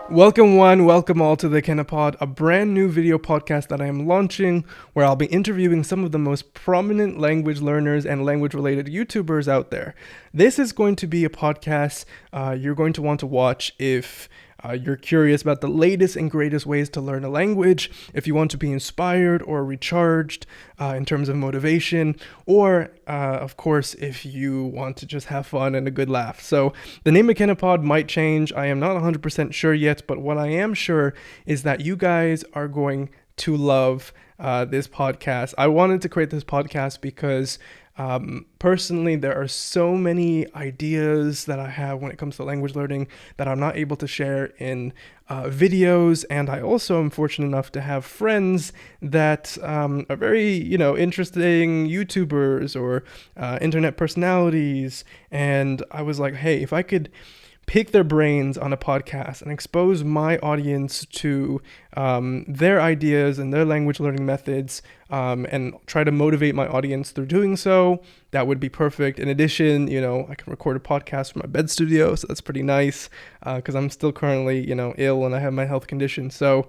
Welcome all to the Ikenna Pod, a brand new video podcast that I am launching where I'll be interviewing some of the most prominent language learners and language related YouTubers out there. This is going to be a podcast you're going to want to watch if you're curious about the latest and greatest ways to learn a language, if you want to be inspired or recharged in terms of motivation, or of course, if you want to just have fun and a good laugh. So the name Ikenna Pod might change. I am not 100% sure yet, but what I am sure is that you guys are going to love this podcast. I wanted to create this podcast because personally, there are so many ideas that I have when it comes to language learning that I'm not able to share in videos. And I also am fortunate enough to have friends that are very, interesting YouTubers or internet personalities. And I was like, hey, if I could pick their brains on a podcast and expose my audience to their ideas and their language learning methods and try to motivate my audience through doing so, that would be perfect. In addition, I can record a podcast from my bed studio, so that's pretty nice because I'm still currently, ill and I have my health condition. So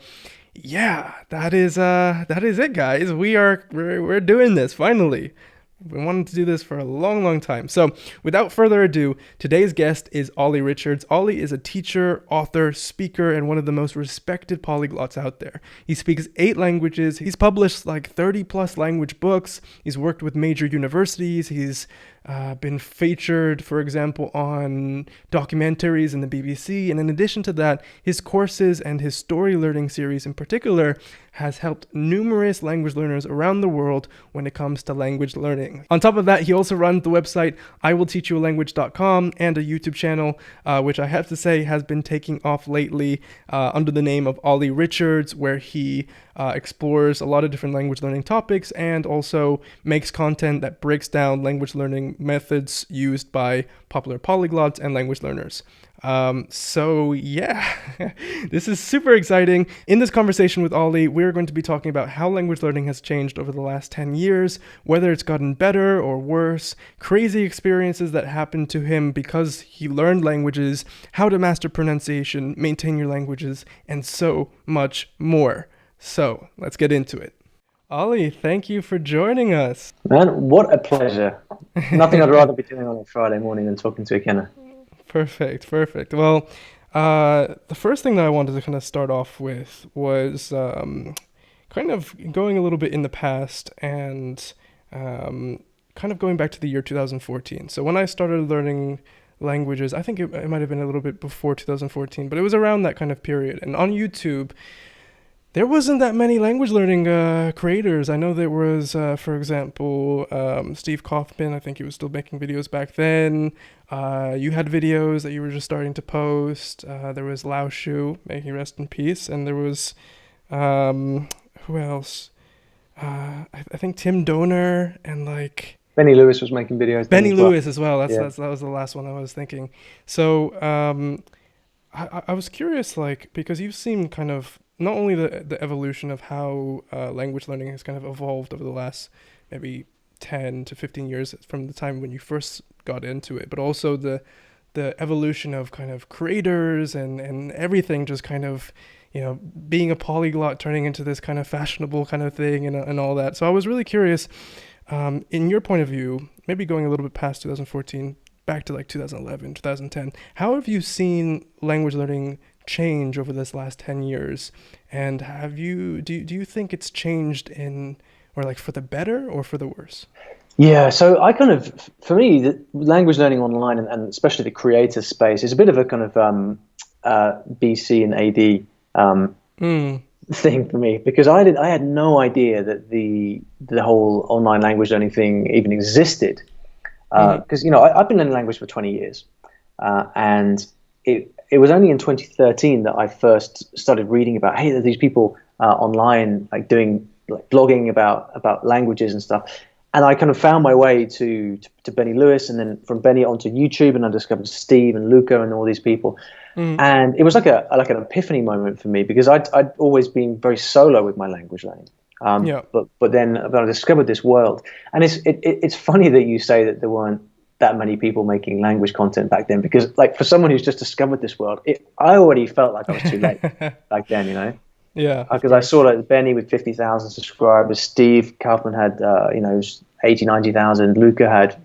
yeah, that is it, guys. We're doing this finally. We wanted to do this for a long time. So without further ado, today's guest is Olly Richards. Olly is a teacher, author, speaker, and one of the most respected polyglots out there. He speaks 8 languages. He's published like 30 plus language books. He's worked with major universities. He's been featured, for example, on documentaries in the BBC. And in addition to that, his courses and his StoryLearning series in particular has helped numerous language learners around the world when it comes to language learning. On top of that, he also runs the website iwillteachyoualanguage.com and a YouTube channel, which I have to say has been taking off lately under the name of Olly Richards, where he explores a lot of different language learning topics and also makes content that breaks down language learning methods used by popular polyglots and language learners. So yeah, this is super exciting. In this conversation with Olly, we're going to be talking about how language learning has changed over the last 10 years, whether it's gotten better or worse, crazy experiences that happened to him because he learned languages, how to master pronunciation, maintain your languages, and so much more. So let's get into it. Olly, thank you for joining us. Man, what a pleasure. Nothing I'd rather be doing on a Friday morning than talking to Ikenna. Perfect. Well, the first thing that I wanted to kind of start off with was kind of going a little bit in the past and kind of going back to the year 2014. So when I started learning languages, I think it might have been a little bit before 2014, but it was around that kind of period. And on YouTube, there wasn't that many language learning creators. I know there was, for example, Steve Kaufman. I think he was still making videos back then. You had videos that you were just starting to post. There was Lao Shu, may he rest in peace. And there was, who else? I think Tim Donor and like... Benny Lewis was making videos. Benny Lewis as well. That was the last one I was thinking. So I was curious, like, because you've seen kind of not only the evolution of how language learning has kind of evolved over the last maybe 10 to 15 years from the time when you first got into it, but also the evolution of kind of creators and everything just kind of, being a polyglot turning into this kind of fashionable kind of thing and all that. So I was really curious, in your point of view, maybe going a little bit past 2014, back to like 2011, 2010, how have you seen language learning change over this last 10 years? And do you think it's changed or like for the better or for the worse? Yeah, so for me, the language learning online and especially the creator space is a bit of a kind of BC and AD thing for me, because I had no idea that the whole online language learning thing even existed. Because I've been learning language for 20 years, and it was only in 2013 that I first started reading about, hey, there's these people online like doing like blogging about languages and stuff, and I kind of found my way to Benny Lewis, and then from Benny onto YouTube, and I discovered Steve and Luca and all these people, and it was like an epiphany moment for me, because I'd always been very solo with my language learning. But then I discovered this world, and it's funny that you say that there weren't that many people making language content back then, because like for someone who's just discovered this world, I already felt like I was too late back then, you know. Yeah, Because I saw like Benny with 50,000 subscribers, Steve Kaufman had 80, 90,000, Luca had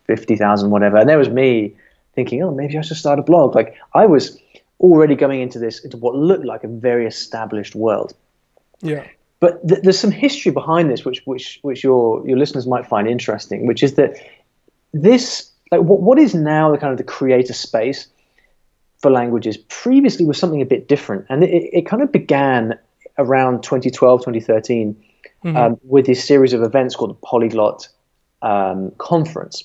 50,000, whatever, and there was me thinking, oh, maybe I should start a blog. Like I was already going into what looked like a very established world. Yeah. But there's some history behind this, which your listeners might find interesting, which is that this, like what is now the kind of the creator space for languages previously was something a bit different. And it kind of began around 2012, 2013 with this series of events called the Polyglot conference.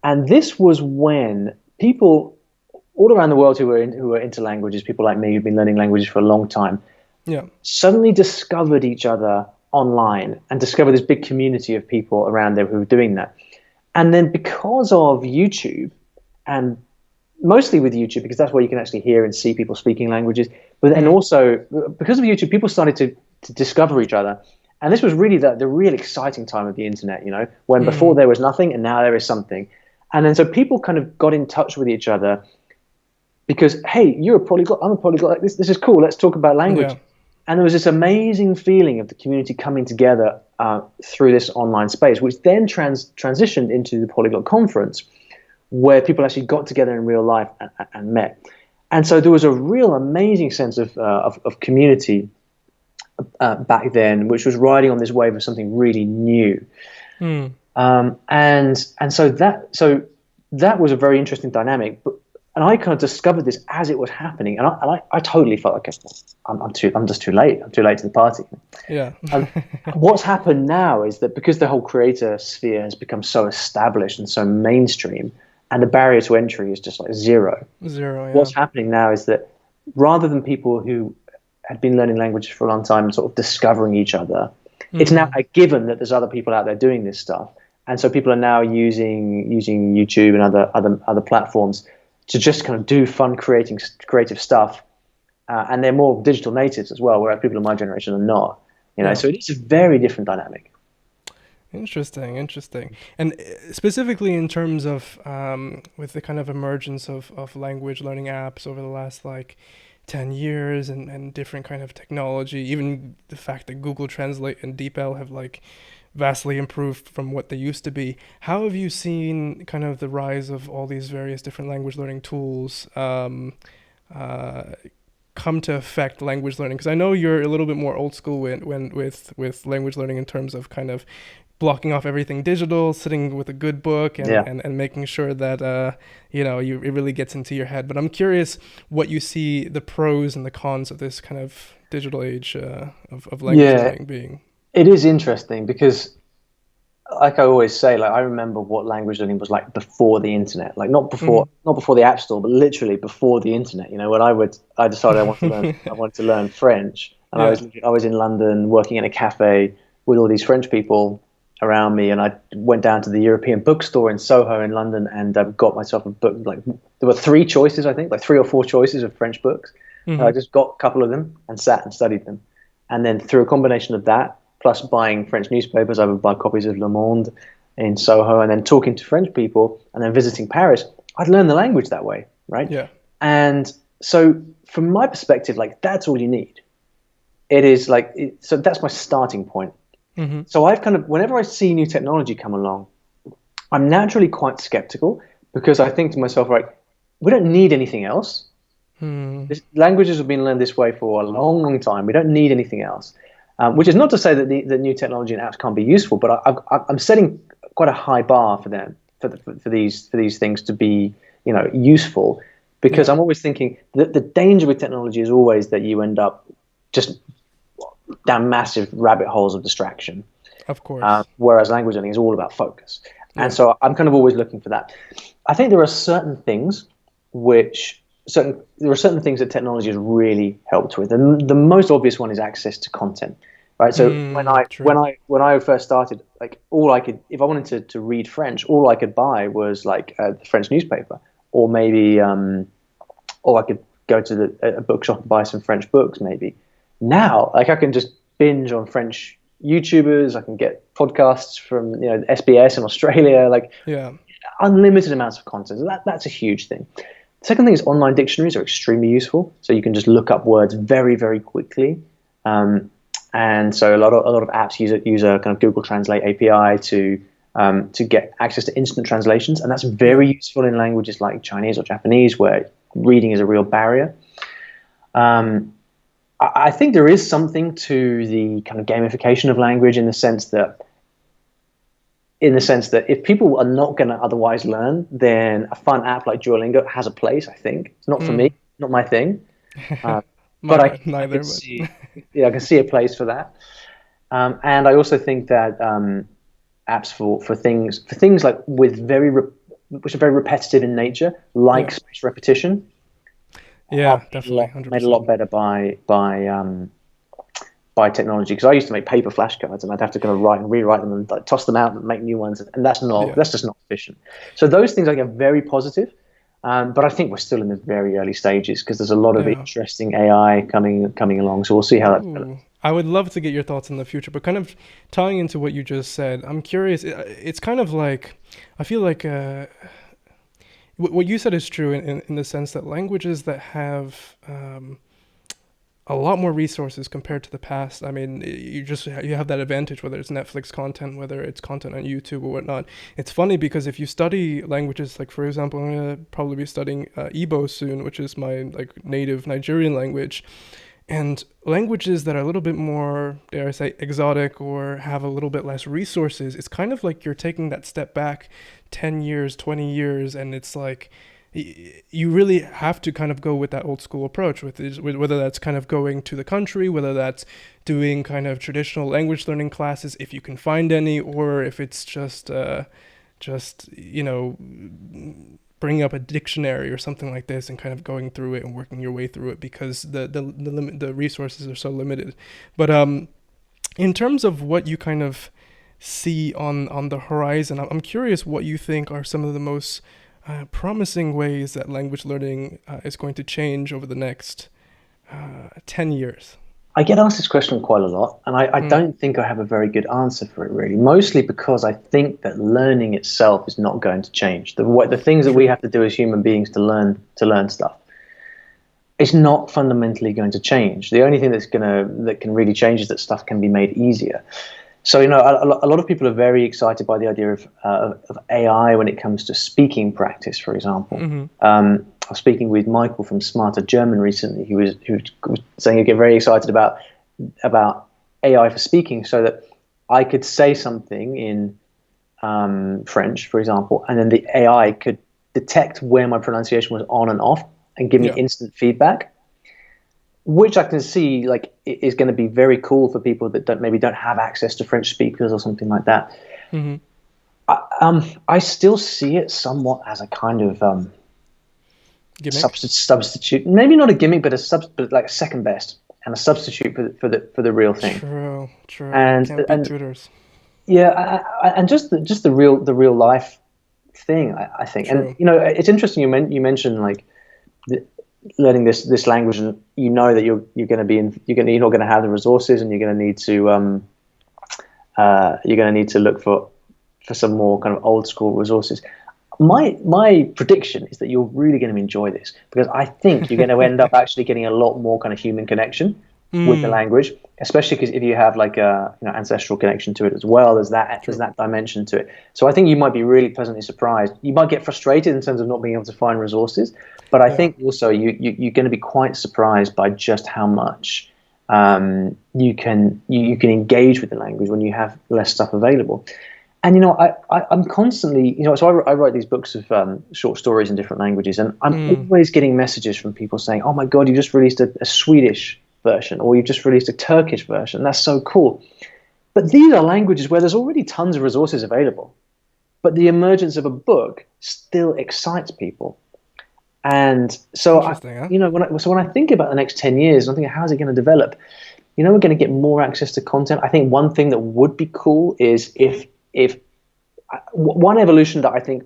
And this was when people all around the world who were into languages, people like me who've been learning languages for a long time, suddenly discovered each other online and discovered this big community of people around there who were doing that. And then because of YouTube, and mostly with YouTube, because that's where you can actually hear and see people speaking languages, but then also because of YouTube, people started to discover each other. And this was really the real exciting time of the internet, you know, when before there was nothing and now there is something. And then so people kind of got in touch with each other because, hey, you're a polyglot, I'm a polyglot, this is cool, let's talk about language. Yeah. And there was this amazing feeling of the community coming together through this online space, which then transitioned into the Polyglot conference, where people actually got together in real life and met. And so there was a real amazing sense of community back then, which was riding on this wave of something really new. And so that was a very interesting dynamic. And I kind of discovered this as it was happening, and I totally felt like I'm just too late. I'm too late to the party. Yeah. And what's happened now is that because the whole creator sphere has become so established and so mainstream, and the barrier to entry is just like zero. Yeah. What's happening now is that rather than people who had been learning languages for a long time and sort of discovering each other, it's now a given that there's other people out there doing this stuff, and so people are now using YouTube and other platforms to just kind of do fun creative stuff, and they're more digital natives as well, whereas people of my generation are not. You know, so it's a very different dynamic. Interesting. And specifically in terms of with the kind of emergence of language learning apps over the last like 10 years and different kind of technology, even the fact that Google Translate and DeepL have like vastly improved from what they used to be. How have you seen kind of the rise of all these various different language learning tools come to affect language learning? Because I know you're a little bit more old school with language learning in terms of kind of blocking off everything digital, sitting with a good book and making sure that it really gets into your head. But I'm curious what you see the pros and the cons of this kind of digital age of language learning being. It is interesting because, like I always say, like I remember what language learning was like before the internet, like not before the App Store, but literally before the internet. You know, when I decided I wanted to learn French, and I was in London working in a cafe with all these French people around me, and I went down to the European bookstore in Soho in London and got myself a book. Like there were 3 choices, I think, like 3 or 4 choices of French books. I just got a couple of them and sat and studied them, and then through a combination of that, plus buying French newspapers, I would buy copies of Le Monde in Soho, and then talking to French people, and then visiting Paris, I'd learn the language that way, right? Yeah. And so from my perspective, like that's all you need. It is like, so that's my starting point. So I've kind of, whenever I see new technology come along, I'm naturally quite skeptical because I think to myself, right, we don't need anything else. Languages have been learned this way for a long, long time. We don't need anything else. Which is not to say that the new technology and apps can't be useful, but I'm setting quite a high bar for them for these things to be useful, because I'm always thinking that the danger with technology is always that you end up just down massive rabbit holes of distraction. Of course. Whereas language learning is all about focus, and so I'm kind of always looking for that. I think there are certain things that technology has really helped with, and the most obvious one is access to content. Right, so when I first started, like all I could, if I wanted to read French, all I could buy was like the French newspaper, or maybe, or I could go to a bookshop and buy some French books. Maybe now, like I can just binge on French YouTubers. I can get podcasts from SBS in Australia. Like, unlimited amounts of content. So that's a huge thing. Second thing is online dictionaries are extremely useful. So you can just look up words very, very quickly. And so a lot of apps use a kind of Google Translate API to get access to instant translations, and that's very useful in languages like Chinese or Japanese, where reading is a real barrier. I think there is something to the kind of gamification of language in the sense that if people are not going to otherwise learn, then a fun app like Duolingo has a place. I think it's not for me, not my thing, but I can see a place for that. And I also think that apps for things like which are very repetitive in nature, like spaced repetition. Yeah, definitely, 100%. Made a lot better by technology, because I used to make paper flashcards and I'd have to kind of write and rewrite them and like, toss them out and make new ones, and that's just not efficient. So those things I think are very positive, but I think we're still in the very early stages because there's a lot of interesting AI coming along. So we'll see how that develops. I would love to get your thoughts in the future, but kind of tying into what you just said, I'm curious. It's kind of like, I feel like what you said is true in the sense that languages that have a lot more resources compared to the past. I mean, you have that advantage, whether it's Netflix content, whether it's content on YouTube or whatnot. It's funny because if you study languages, like for example, I'm going to probably be studying Igbo soon, which is my like native Nigerian language. And languages that are a little bit more, dare I say, exotic or have a little bit less resources, it's kind of like you're taking that step back 10 years, 20 years, and it's like you really have to kind of go with that old school approach, with whether that's kind of going to the country, whether that's doing kind of traditional language learning classes, if you can find any, or if it's just bringing up a dictionary or something like this and kind of going through it and working your way through it, because the resources are so limited. But in terms of what you kind of see on the horizon, I'm curious what you think are some of the most promising ways that language learning is going to change over the next 10 years. I get asked this question quite a lot, and I don't think I have a very good answer for it, really, mostly because I think that learning itself is not going to change. The things that we have to do as human beings to learn stuff, it's not fundamentally going to change. The only thing that can really change is that stuff can be made easier. So, a lot of people are very excited by the idea of AI when it comes to speaking practice, for example. I was speaking with Michael from Smarter German recently, who was saying he'd get very excited about AI for speaking, so that I could say something in French, for example, and then the AI could detect where my pronunciation was on and off and give me instant feedback, which I can see like is going to be very cool for people that don't have access to French speakers or something like that. I still see it somewhat as a kind of substitute, maybe not a gimmick, but like a second best and a substitute for the real thing. True. And tutors. Yeah, and just the real life thing, I think. True. And it's interesting you mentioned like learning this language, and that you're not going to have the resources, and you're going to need to look for some more kind of old school resources. My prediction is that you're really going to enjoy this, because I think you're going to end up actually getting a lot more kind of human connection with the language, especially because if you have like a ancestral connection to it as well, there's that dimension to it. So I think you might be really pleasantly surprised. You might get frustrated in terms of not being able to find resources, but I think also you're going to be quite surprised by just how much you can engage with the language when you have less stuff available. And I'm constantly so I write these books of short stories in different languages, and I'm always getting messages from people saying, "Oh my God, you just released a Swedish version, or you've just released a Turkish version. That's so cool." But these are languages where there's already tons of resources available, but the emergence of a book still excites people. And so when I think about the next 10 years, I'm thinking, how is it going to develop? We're going to get more access to content. I think one thing that would be cool is if one evolution that I think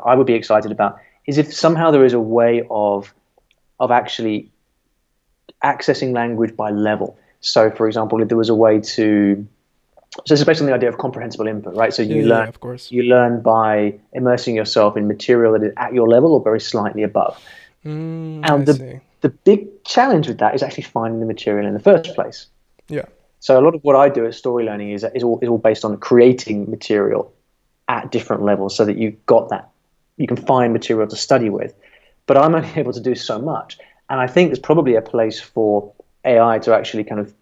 I would be excited about is if somehow there is a way of actually accessing language by level. So, for example, if there was a way to So this is based on the idea of comprehensible input, right? So Yeah, of course. you learn by immersing yourself in material that is at your level or very slightly above. I And see. the big challenge with that is actually finding the material in the first place. Yeah. So a lot of what I do at StoryLearning is all based on creating material at different levels, so that you can find material to study with. But I'm only able to do so much, and I think there's probably a place for AI to actually kind of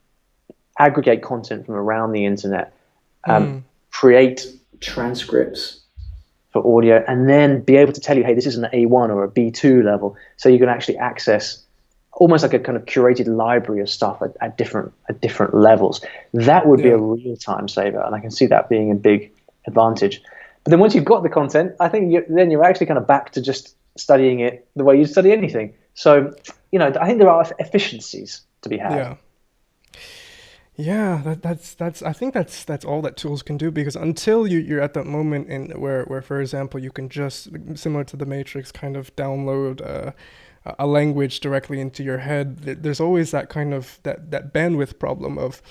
aggregate content from around the internet, create transcripts for audio, and then be able to tell you, hey, this is an A1 or a B2 level, so you can actually access almost like a kind of curated library of stuff at different levels. That would be a real time saver, and I can see that being a big advantage. But then once you've got the content, I think then you're actually kind of back to just studying it the way you study anything. So, I think there are efficiencies to be had. Yeah. Yeah, that's I think that's all that tools can do, because until you're at that moment in where for example you can just, similar to the Matrix, kind of download a language directly into your head, there's always that kind of that bandwidth problem of,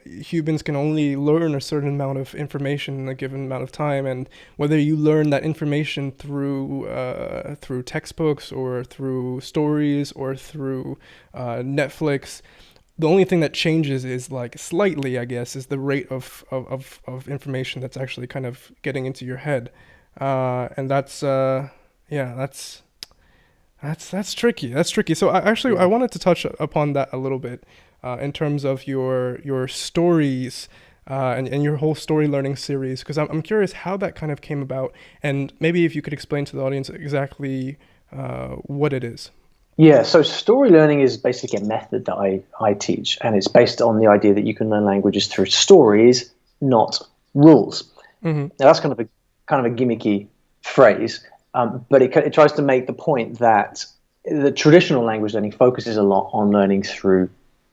humans can only learn a certain amount of information in a given amount of time, and whether you learn that information through textbooks or through stories or through Netflix, the only thing that changes is, like, slightly, I guess, is the rate of information that's actually kind of getting into your head, and that's tricky. That's tricky. So I wanted to touch upon that a little bit, in terms of your stories, and your whole story learning series, because I'm curious how that kind of came about, and maybe if you could explain to the audience exactly what it is. Yeah, so story learning is basically a method that I teach, and it's based on the idea that you can learn languages through stories, not rules. Now that's kind of a gimmicky phrase, but it tries to make the point that the traditional language learning focuses a lot on learning through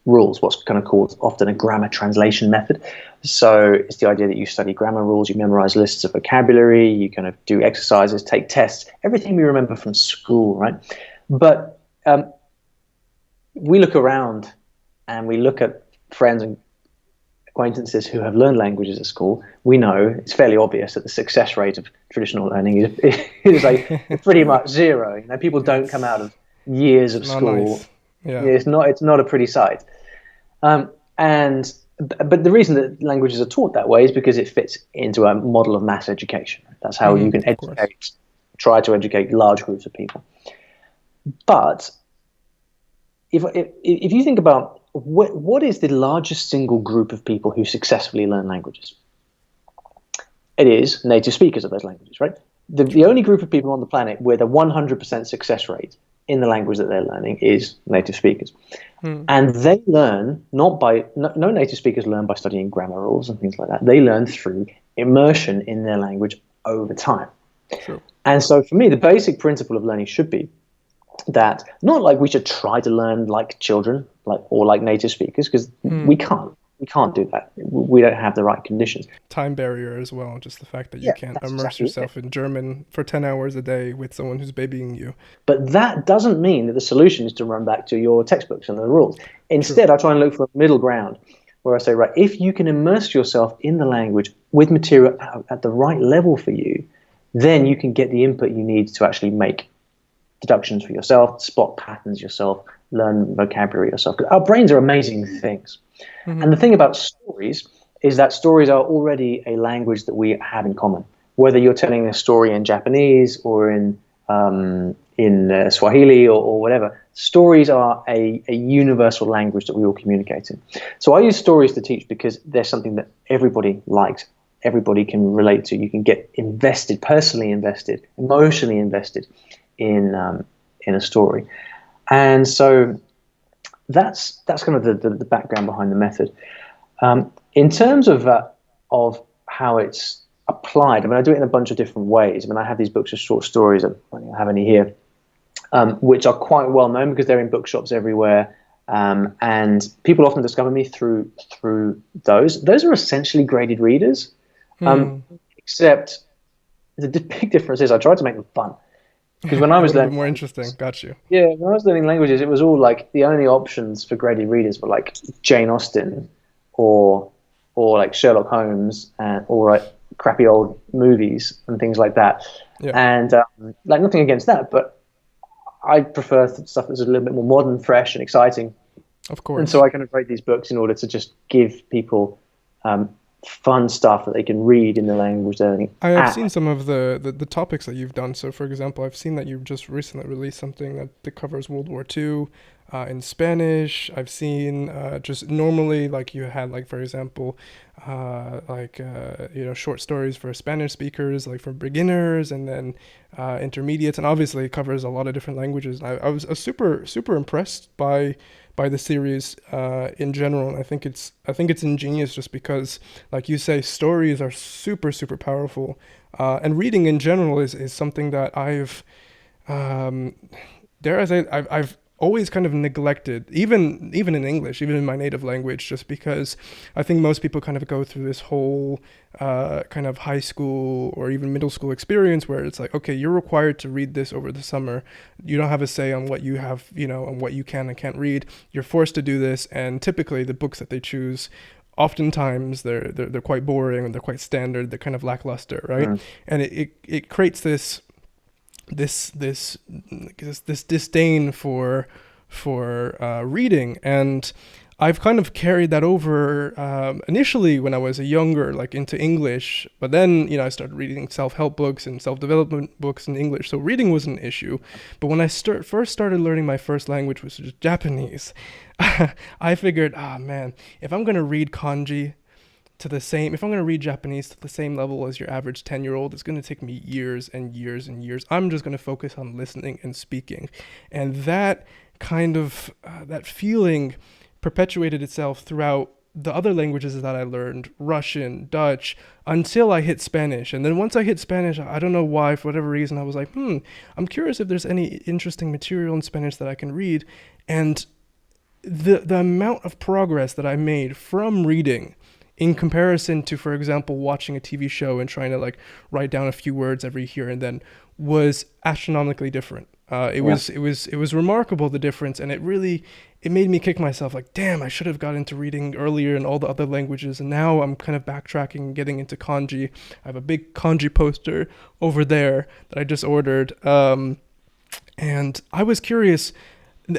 rules, what's kind of called often a grammar translation method. So it's the idea that you study grammar rules, you memorize lists of vocabulary, you kind of do exercises, take tests, everything we remember from school, right? But we look around and we look at friends and acquaintances who have learned languages at school. We know it's fairly obvious that the success rate of traditional learning is like pretty much zero. People don't come out of years of school. Nice. Yeah. It's not a pretty sight. But the reason that languages are taught that way is because it fits into a model of mass education. That's how you can try to educate large groups of people. But if you think about what is the largest single group of people who successfully learn languages, it is native speakers of those languages, right? The only group of people on the planet with a 100% success rate in the language that they're learning is native speakers. And they learn no native speakers learn by studying grammar rules and things like that. They learn through immersion in their language over time. True. And so for me, the basic principle of learning should be that not like we should try to learn like children, or like native speakers, because we can't do that. We don't have the right conditions. Time barrier as well, just the fact that you can't immerse yourself in German for 10 hours a day with someone who's babying you. But that doesn't mean that the solution is to run back to your textbooks and the rules. Instead, I try and look for a middle ground where I say, right, if you can immerse yourself in the language with material at the right level for you, then you can get the input you need to actually make deductions for yourself, spot patterns yourself, learn vocabulary yourself. Our brains are amazing things. And the thing about stories is that stories are already a language that we have in common. Whether you're telling a story in Japanese or in Swahili or whatever, stories are a universal language that we all communicate in. So I use stories to teach because they're something that everybody likes, everybody can relate to. You can get invested, personally invested, emotionally invested in a story. And so that's kind of the background behind the method. In terms of how it's applied, I mean, I do it in a bunch of different ways. I mean, I have these books of short stories, I don't have any here, which are quite well known because they're in bookshops everywhere. And people often discover me through those. Those are essentially graded readers, except the big difference is I try to make them fun. Because when I was learning, more interesting. Got you. Yeah, when I was learning languages, it was all like the only options for graded readers were like Jane Austen or or like Sherlock Holmes or like crappy old movies and things like that. Yeah. And like nothing against that, but I prefer stuff that's a little bit more modern, fresh, and exciting. Of course. And so I kind of write these books in order to just give people fun stuff that they can read in the language learning. I have seen some of the topics that you've done. So, for example, I've seen that you've just recently released something that covers World War II in Spanish. I've seen just normally, like you had, like, for example, short stories for Spanish speakers, like for beginners, and then intermediates, and obviously it covers a lot of different languages. I was super impressed by the series in general. And I think it's ingenious just because, like you say, stories are super powerful, and reading in general is something that I've always kind of neglected, even in English, even in my native language, just because I think most people kind of go through this whole kind of high school or even middle school experience where it's like, okay, you're required to read this over the summer. You don't have a say on what you have, on what you can and can't read. You're forced to do this, and typically the books that they choose, oftentimes they're quite boring and they're quite standard. They're kind of lackluster, right? Mm. And it creates this disdain for reading, and I've kind of carried that over initially when I was younger, like into English, but then I started reading self-help books and self-development books in English, so reading was an issue. But when I first started learning my first language, which was Japanese, I figured, man, if I'm going to read kanji if I'm going to read Japanese to the same level as your average 10-year-old, it's going to take me years and years and years. I'm just going to focus on listening and speaking. And that kind of, that feeling perpetuated itself throughout the other languages that I learned, Russian, Dutch, until I hit Spanish. And then once I hit Spanish, I don't know why, for whatever reason, I was like, I'm curious if there's any interesting material in Spanish that I can read. And the amount of progress that I made from reading in comparison to, for example, watching a TV show and trying to like write down a few words every here and then was astronomically different. It was remarkable, the difference, and it made me kick myself like, damn, I should have got into reading earlier in all the other languages, and now I'm kind of backtracking and getting into kanji. I have a big kanji poster over there that I just ordered, and I was curious.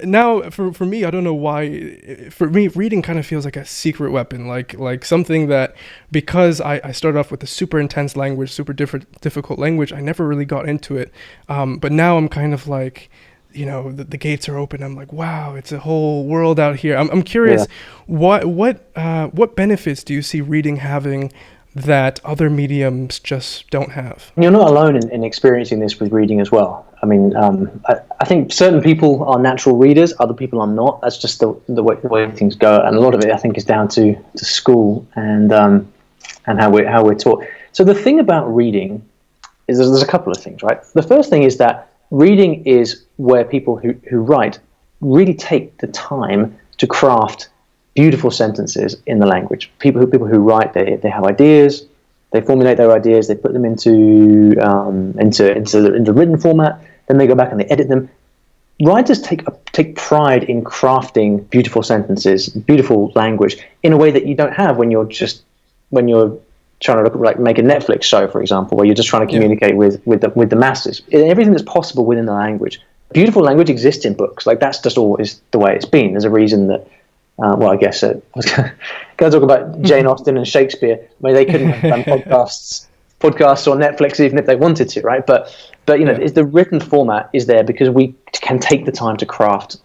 Now, for me, I don't know why, for me, reading kind of feels like a secret weapon, like something that, because I started off with a super intense language, super difficult language, I never really got into it. But now I'm kind of like, the gates are open. I'm like, wow, it's a whole world out here. I'm curious, what benefits do you see reading having that other mediums just don't have? You're not alone in experiencing this with reading as well. I mean, I think certain people are natural readers, other people are not. That's just the way things go, and a lot of it, I think, is down to school and how we're taught. So the thing about reading is there's a couple of things, right? The first thing is that reading is where people who write really take the time to craft beautiful sentences in the language. People who write, they have ideas, they formulate their ideas, they put them into written format, then they go back and they edit them. Writers take pride in crafting beautiful sentences, beautiful language in a way that you don't have when you're trying to make a Netflix show, for example, where you're just trying to communicate with the masses. Everything that's possible within the language. Beautiful language exists in books. Like, that's just always the way it's been. There's a reason that. I guess I was going to talk about Jane Austen and Shakespeare. I mean, they couldn't have done podcasts or Netflix even if they wanted to, right? But the written format is there because we can take the time to craft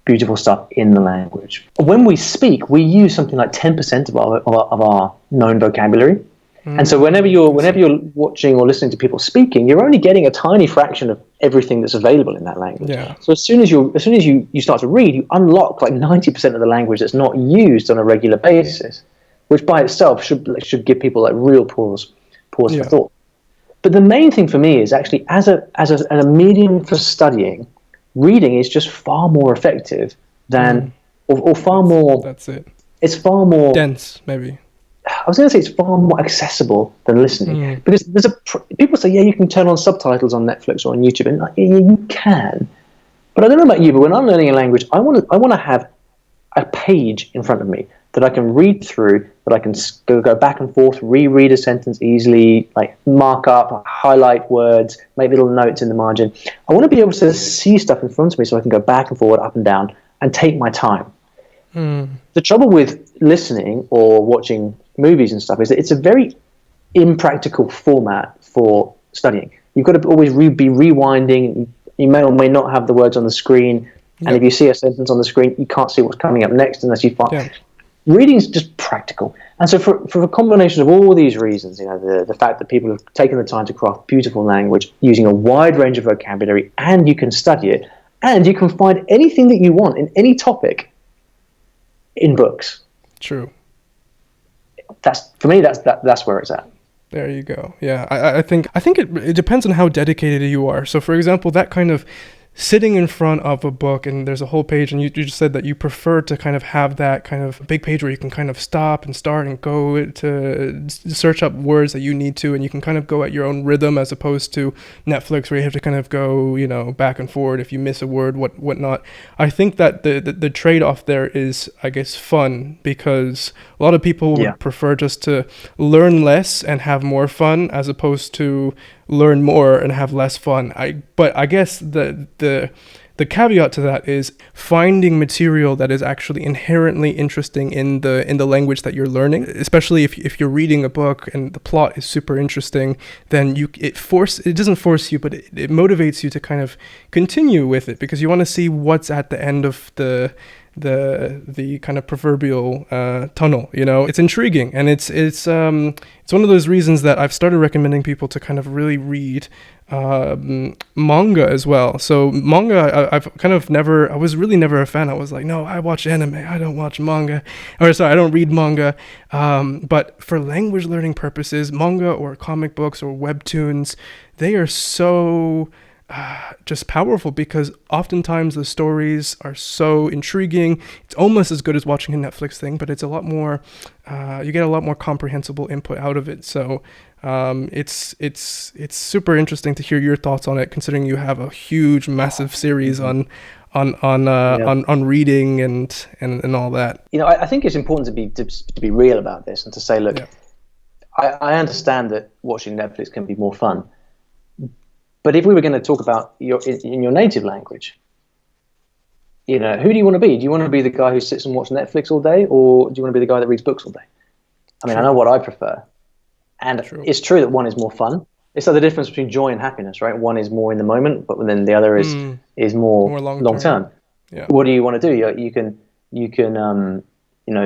beautiful stuff in the language. When we speak, we use something like 10% of our known vocabulary. And so whenever you're watching or listening to people speaking, you're only getting a tiny fraction of everything that's available in that language. Yeah. So as soon as you start to read, you unlock like 90% of the language that's not used on a regular basis, which by itself should give people like real pause for thought. But the main thing for me is actually as a medium for studying, reading is just far more effective than or far more. That's it. It's far more dense, maybe. I was going to say it's far more accessible than listening because people say, you can turn on subtitles on Netflix or on YouTube, and you can. But I don't know about you, but when I'm learning a language, I want to have a page in front of me that I can read through that I can go back and forth, reread a sentence easily, like mark up, highlight words, make little notes in the margin. I want to be able to see stuff in front of me so I can go back and forward, up and down, and take my time. The trouble with listening or watching movies and stuff is that it's a very impractical format for studying. You've got to always be rewinding. You may or may not have the words on the screen. And if you see a sentence on the screen, you can't see what's coming up next unless you find... Yeah. Reading is just practical. And so for a combination of all these reasons, the fact that people have taken the time to craft beautiful language using a wide range of vocabulary, and you can study it, and you can find anything that you want in any topic in books. True. For me, that's where it's at. There you go. Yeah, I think it depends on how dedicated you are. So, for example, that kind of sitting in front of a book and there's a whole page, and you just said that you prefer to kind of have that kind of big page where you can kind of stop and start and go to search up words that you need to, and you can kind of go at your own rhythm, as opposed to Netflix where you have to kind of go, back and forward if you miss a word, whatnot. I think that the trade-off there is, I guess, fun, because a lot of people would prefer just to learn less and have more fun, as opposed to learn more and have less fun. But I guess the caveat to that is finding material that is actually inherently interesting in the language that you're learning. Especially if you're reading a book and the plot is super interesting, then it doesn't force you, but it motivates you to kind of continue with it, because you want to see what's at the end of the kind of proverbial tunnel. It's intriguing, and it's one of those reasons that I've started recommending people to kind of really read manga as well. So manga, I was really never a fan. I was like, no, I watch anime, I don't watch manga, I don't read manga. But for language learning purposes, manga or comic books or webtoons, they are so just powerful, because oftentimes the stories are so intriguing. It's almost as good as watching a Netflix thing, but it's a lot more, you get a lot more comprehensible input out of it. So it's super interesting to hear your thoughts on it, considering you have a huge, massive series on reading and all that. I think it's important to be real about this and to say, look, I understand that watching Netflix can be more fun. But if we were going to talk about in your native language, who do you want to be? Do you want to be the guy who sits and watches Netflix all day, or do you want to be the guy that reads books all day? I mean, I know what I prefer. And it's true that one is more fun. It's like the difference between joy and happiness, right? One is more in the moment, but then the other is more long term. Yeah. What do you want to do? You can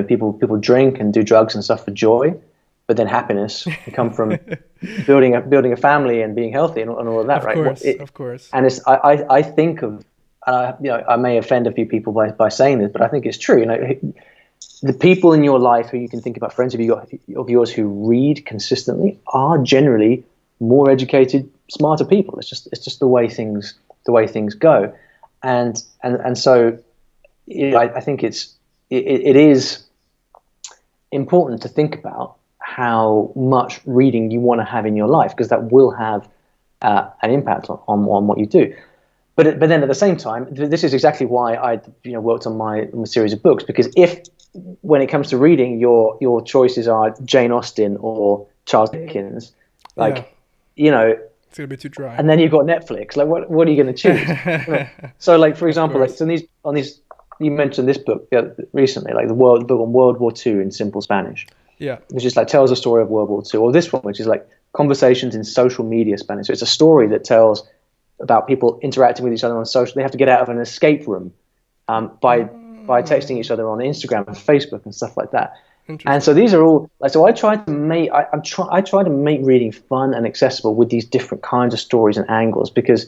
people drink and do drugs and stuff for joy. But then happiness can come from building a family and being healthy and all of that, right? Of course. And I think of, I may offend a few people by saying this, but I think it's true. The people in your life who you can think about, friends of yours who read consistently, are generally more educated, smarter people. It's just the way things go, and so I think it is important to think about how much reading you want to have in your life, because that will have an impact on what you do. But then at the same time, this is exactly why I worked on my series of books, because if when it comes to reading, your choices are Jane Austen or Charles Dickens, it's gonna be too dry. And then you've got Netflix. Like, what are you going to choose? So, like, for example, on these, you mentioned this book recently, like the book on World War II in simple Spanish. Yeah, which is like tells a story of World War II, or this one, which is like conversations in social media Spanish. So it's a story that tells about people interacting with each other on social. They have to get out of an escape room by texting each other on Instagram and Facebook and stuff like that. And so these are all like. So I try to make reading fun and accessible with these different kinds of stories and angles, because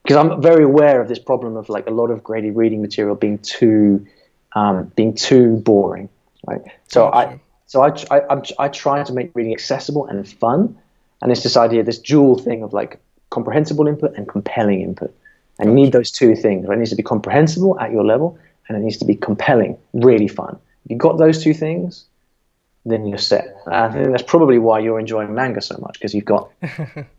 I'm very aware of this problem of like a lot of graded reading material being too boring, right? So I try to make reading accessible and fun, and it's this dual thing of like comprehensible input and compelling input, and you need those two things. Right? It needs to be comprehensible at your level, and it needs to be compelling, really fun. If you've got those two things, then you're set. And I think that's probably why you're enjoying manga so much, because you've got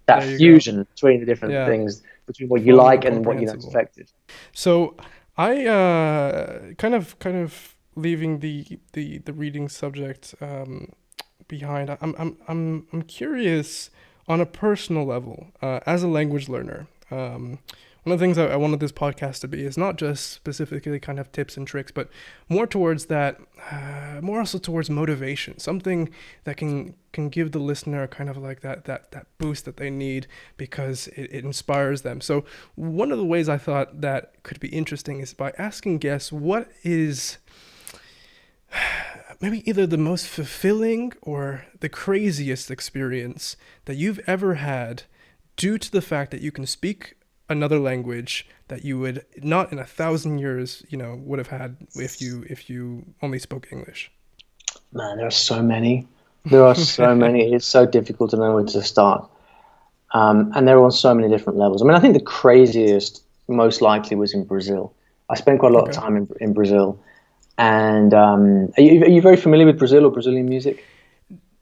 that fusion between the different things, between what you like and what you know is effective. So I kind of leaving the reading subject behind, I'm curious on a personal level, as a language learner. One of the things I wanted this podcast to be is not just specifically kind of tips and tricks, but more towards that, more also towards motivation, something that can give the listener kind of like that boost that they need because it inspires them. So one of the ways I thought that could be interesting is by asking guests what is maybe either the most fulfilling or the craziest experience that you've ever had due to the fact that you can speak another language that you would not in 1,000 years, would have had if you only spoke English. Man, there are so many. There are so many. It's so difficult to know where to start. And they're on so many different levels. I mean, I think the craziest, most likely, was in Brazil. I spent quite a lot of time in Brazil. And are you very familiar with Brazil or Brazilian music?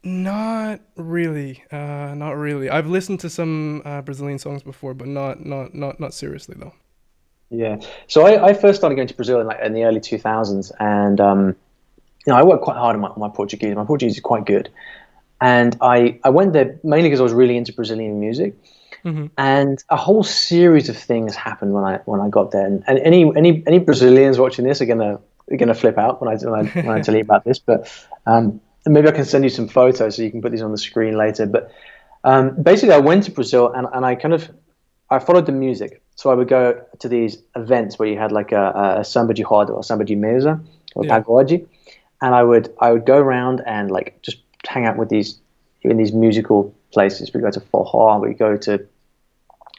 Not really. Not really. I've listened to some Brazilian songs before, but not seriously though. Yeah. So I first started going to Brazil in the early 2000s, and I worked quite hard on my Portuguese. My Portuguese is quite good, and I went there mainly because I was really into Brazilian music. Mm-hmm. And a whole series of things happened when I got there. And any Brazilians watching this are gonna flip out when I tell you about this, but. Maybe I can send you some photos so you can put these on the screen later. But basically, I went to Brazil and I followed the music. So I would go to these events where you had like a samba de roda or samba de mesa or pagode, and I would go around and like just hang out with in these musical places. We go to forró, we go to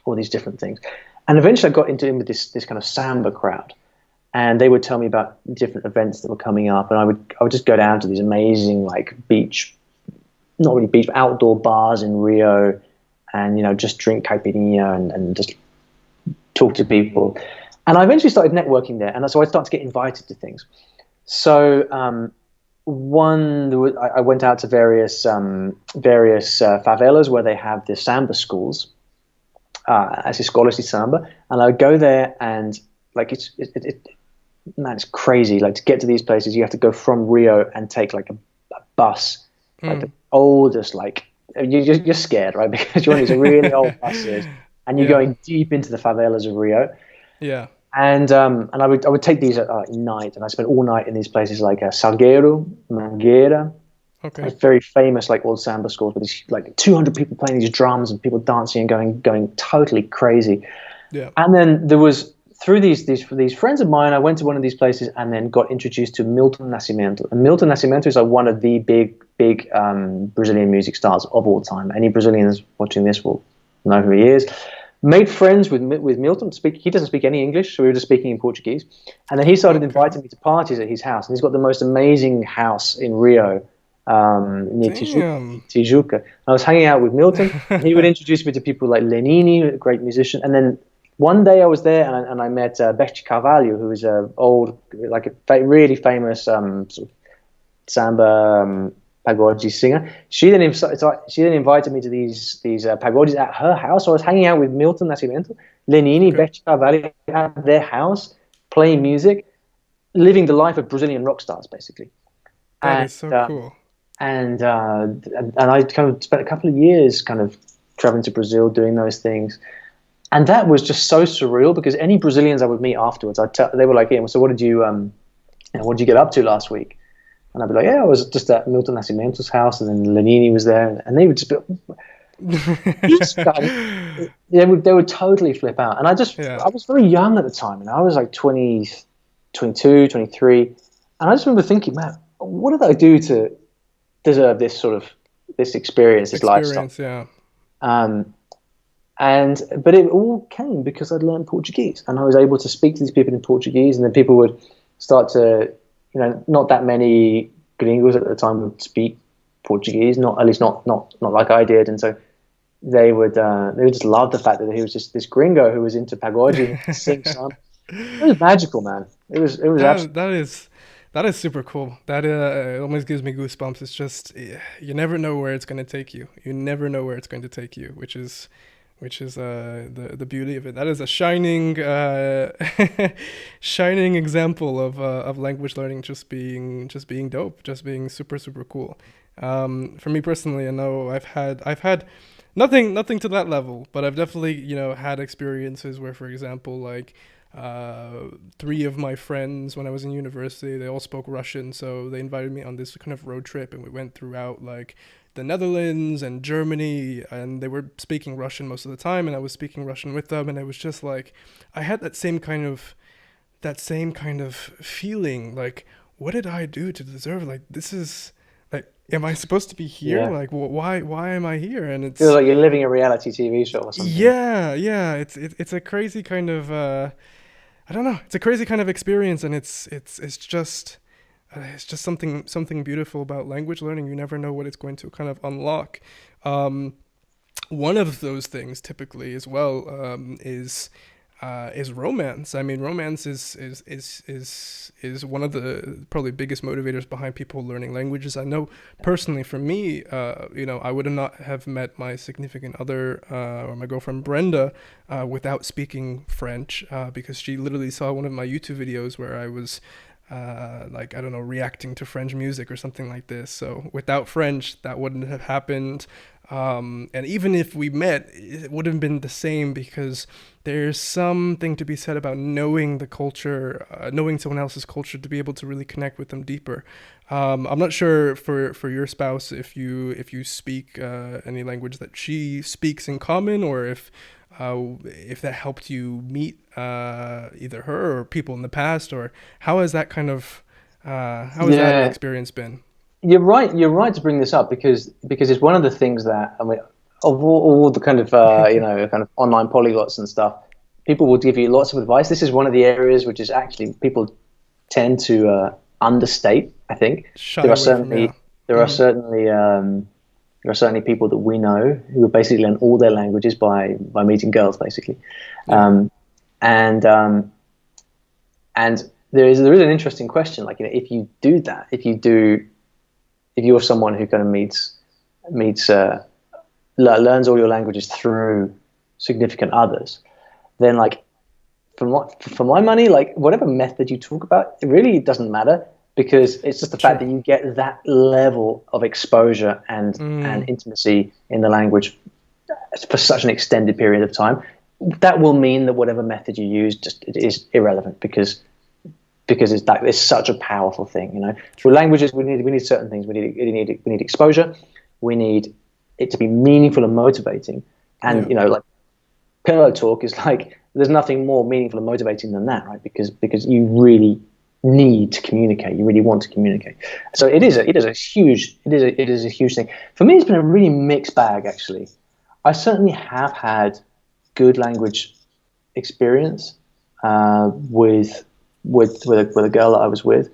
all these different things, and eventually I got in with this kind of samba crowd. And they would tell me about different events that were coming up, and I would just go down to these amazing like not really beach, but outdoor bars in Rio, and just drink caipirinha and just talk to people. And I eventually started networking there, and so I started to get invited to things. So I went out to various favelas where they have the samba schools, as escolas de samba, and I would go there and like man, it's crazy. Like to get to these places, you have to go from Rio and take like a bus, like the oldest. Like you're scared, right? Because you're on these really old buses, and you're going deep into the favelas of Rio. Yeah. And I would take these at night, and I spent all night in these places like Salgueiro, Mangueira. Okay. Like very famous like old samba schools with these like 200 people playing these drums and people dancing and going totally crazy. Yeah. And then there was. Through these friends of mine, I went to one of these places and then got introduced to Milton Nascimento. And Milton Nascimento is like one of the big Brazilian music stars of all time. Any Brazilians watching this will know who he is. Made friends with Milton. He doesn't speak any English, so we were just speaking in Portuguese. And then he started inviting me to parties at his house. And he's got the most amazing house in Rio, near Tijuca. I was hanging out with Milton. And he would introduce me to people like Lenini, a great musician. And then one day I was there and I met Beth Carvalho, who is a really famous sort of samba pagode singer. She then invited me to these pagodes at her house. So I was hanging out with Milton Nascimento, Lenini, Beth Carvalho at their house, playing music, living the life of Brazilian rock stars, basically. That is so cool. And I kind of spent a couple of years kind of traveling to Brazil, doing those things. And that was just so surreal because any Brazilians I would meet afterwards, they were like, "Yeah, so what did you get up to last week?" And I'd be like, "Yeah, I was just at Milton Nascimento's house, and then Lenini was there," and they would just be, they would totally flip out. And I was very young at the time, and I was like 22, 23, and I just remember thinking, man, what did I do to deserve this experience, this lifestyle? Yeah. But it all came because I'd learned Portuguese, and I was able to speak to these people in Portuguese, and then people would start to, not that many gringos at the time would speak Portuguese, not like I did, and so they would just love the fact that he was just this gringo who was into pagode and sing some. It was magical, man. It was that is super cool. That it almost gives me goosebumps. It's just you never know where it's going to take you. You never know where it's going to take you, which is which is the beauty of it. That is a shining shining example of language learning just being dope, just being super super cool. For me personally, I know I've had nothing to that level, but I've definitely had experiences where, for example, like three of my friends when I was in university, they all spoke Russian, so they invited me on this kind of road trip, and we went throughout like the Netherlands and Germany, and they were speaking Russian most of the time, and I was speaking Russian with them, and it was just like I had that same kind of feeling, like, what did I do to deserve, like, this is like, am I supposed to be here? Yeah. Like, why am I here? And Feels it's like you're living a reality TV show or something. yeah, it's a crazy kind of I don't know, it's a crazy kind of experience, and it's just something beautiful about language learning. You never know what it's going to kind of unlock. One of those things typically as well is romance. I mean, romance is one of the probably biggest motivators behind people learning languages. I know personally for me, I would not have met my significant other or my girlfriend Brenda without speaking French, because she literally saw one of my YouTube videos where I was like, I don't know, reacting to French music or something like this. So without French, that wouldn't have happened. And even if we met, it wouldn't have been the same, because there's something to be said about knowing the culture, knowing someone else's culture, to be able to really connect with them deeper. I'm not sure for your spouse if you speak any language that she speaks in common, or if that helped you meet either her or people in the past, or how has that kind of that experience been? You're right. You're right to bring this up, because it's one of the things that, I mean, of all the kind of kind of online polyglots and stuff, people will give you lots of advice. This is one of the areas which is actually people tend to understate. I think there are certainly people that we know who basically learn all their languages by meeting girls, basically, and there is an interesting question, like, if you do that, if you're someone who kind of learns all your languages through significant others, then, like, for my money, like, whatever method you talk about, it really doesn't matter, because it's just the fact that you get that level of exposure and intimacy in the language for such an extended period of time. That will mean that whatever method you use it is irrelevant, because it's such a powerful thing. For languages, we need certain things. We need exposure. We need it to be meaningful and motivating. And like, pillow talk is like, there's nothing more meaningful and motivating than that, right? Because you really need to communicate. You really want to communicate. So it is a huge thing. For me, it's been a really mixed bag, actually. I certainly have had good language experience with a girl that I was with,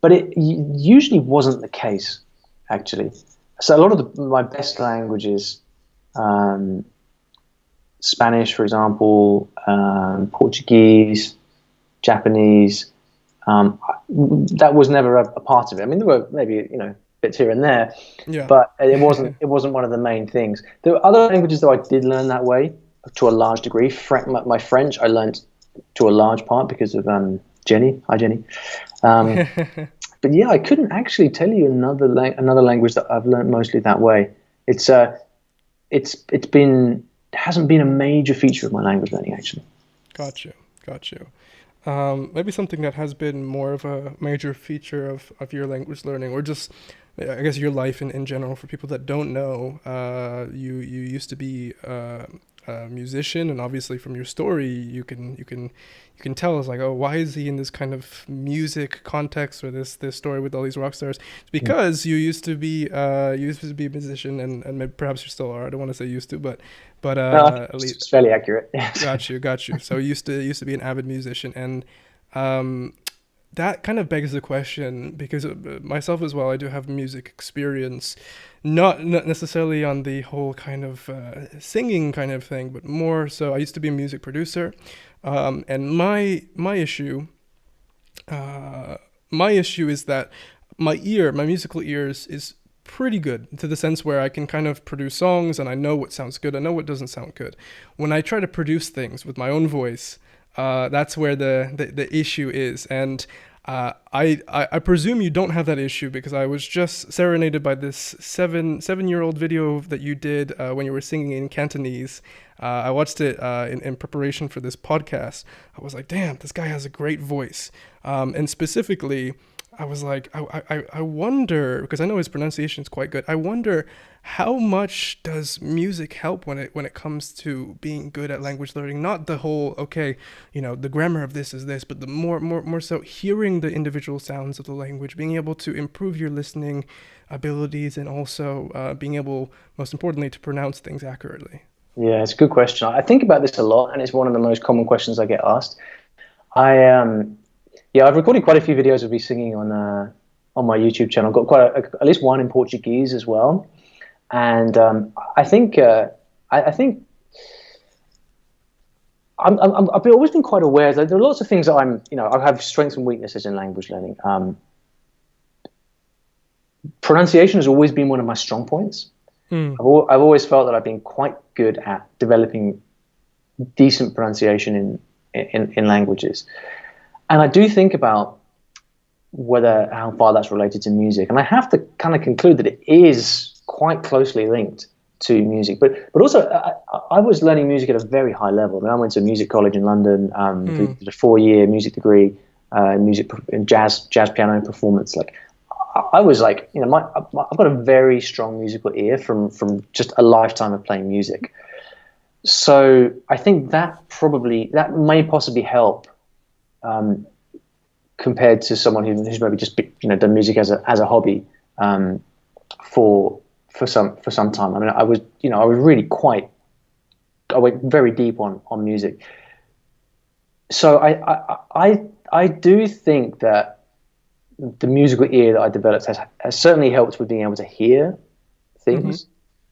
but it usually wasn't the case, actually. So a lot of my best languages, Spanish, for example, Portuguese, Japanese, that was never a part of it. I mean, there were maybe bits here and there, but it wasn't one of the main things. There were other languages that I did learn that way to a large degree. My French I learned to a large part because of Jenny. Hi, Jenny. But yeah, I couldn't actually tell you another language that I've learned mostly that way. It hasn't been a major feature of my language learning, actually. Got you. Maybe something that has been more of a major feature of your language learning, or just, I guess, your life in general. For people that don't know, you used to be a musician, and obviously from your story, you can tell us, like, oh, why is he in this kind of music context, or this story with all these rock stars? It's because you used to be a musician, and maybe perhaps you still are. I don't want to say used to, but at least it's fairly accurate. Got you. So you used to be an avid musician, and that kind of begs the question, because myself as well, I do have music experience, not necessarily on the whole kind of singing kind of thing, but more so I used to be a music producer, and my issue is that my musical ears is pretty good, to the sense where I can kind of produce songs and I know what sounds good, I know what doesn't sound good. When I try to produce things with my own voice, that's where the issue is. And I presume you don't have that issue, because I was just serenaded by this seven-year-old video that you did when you were singing in Cantonese. I watched it in preparation for this podcast. I was like, damn, this guy has a great voice. And specifically, I was like, I wonder, because I know his pronunciation is quite good. I wonder how much does music help when it comes to being good at language learning? Not the whole, okay, the grammar of this is this, but the more so hearing the individual sounds of the language, being able to improve your listening abilities, and also being able, most importantly, to pronounce things accurately. Yeah, it's a good question. I think about this a lot, and it's one of the most common questions I get asked. I've recorded quite a few videos of me singing on my YouTube channel. Got at least one in Portuguese as well, and I've always been quite aware that there are lots of things that I have strengths and weaknesses in language learning. Pronunciation has always been one of my strong points. I've always felt that I've been quite good at developing decent pronunciation in languages. And I do think about how far that's related to music. And I have to kind of conclude that it is quite closely linked to music. But also, I was learning music at a very high level. I mean, I went to music college in London, did a 4-year music degree in jazz piano performance. Like, I was like, I've got a very strong musical ear from just a lifetime of playing music. So I think that may possibly help. Compared to someone who's maybe just done music as a hobby for some time. I mean, I was really I went very deep on music. So I do think that the musical ear that I developed has certainly helped with being able to hear things,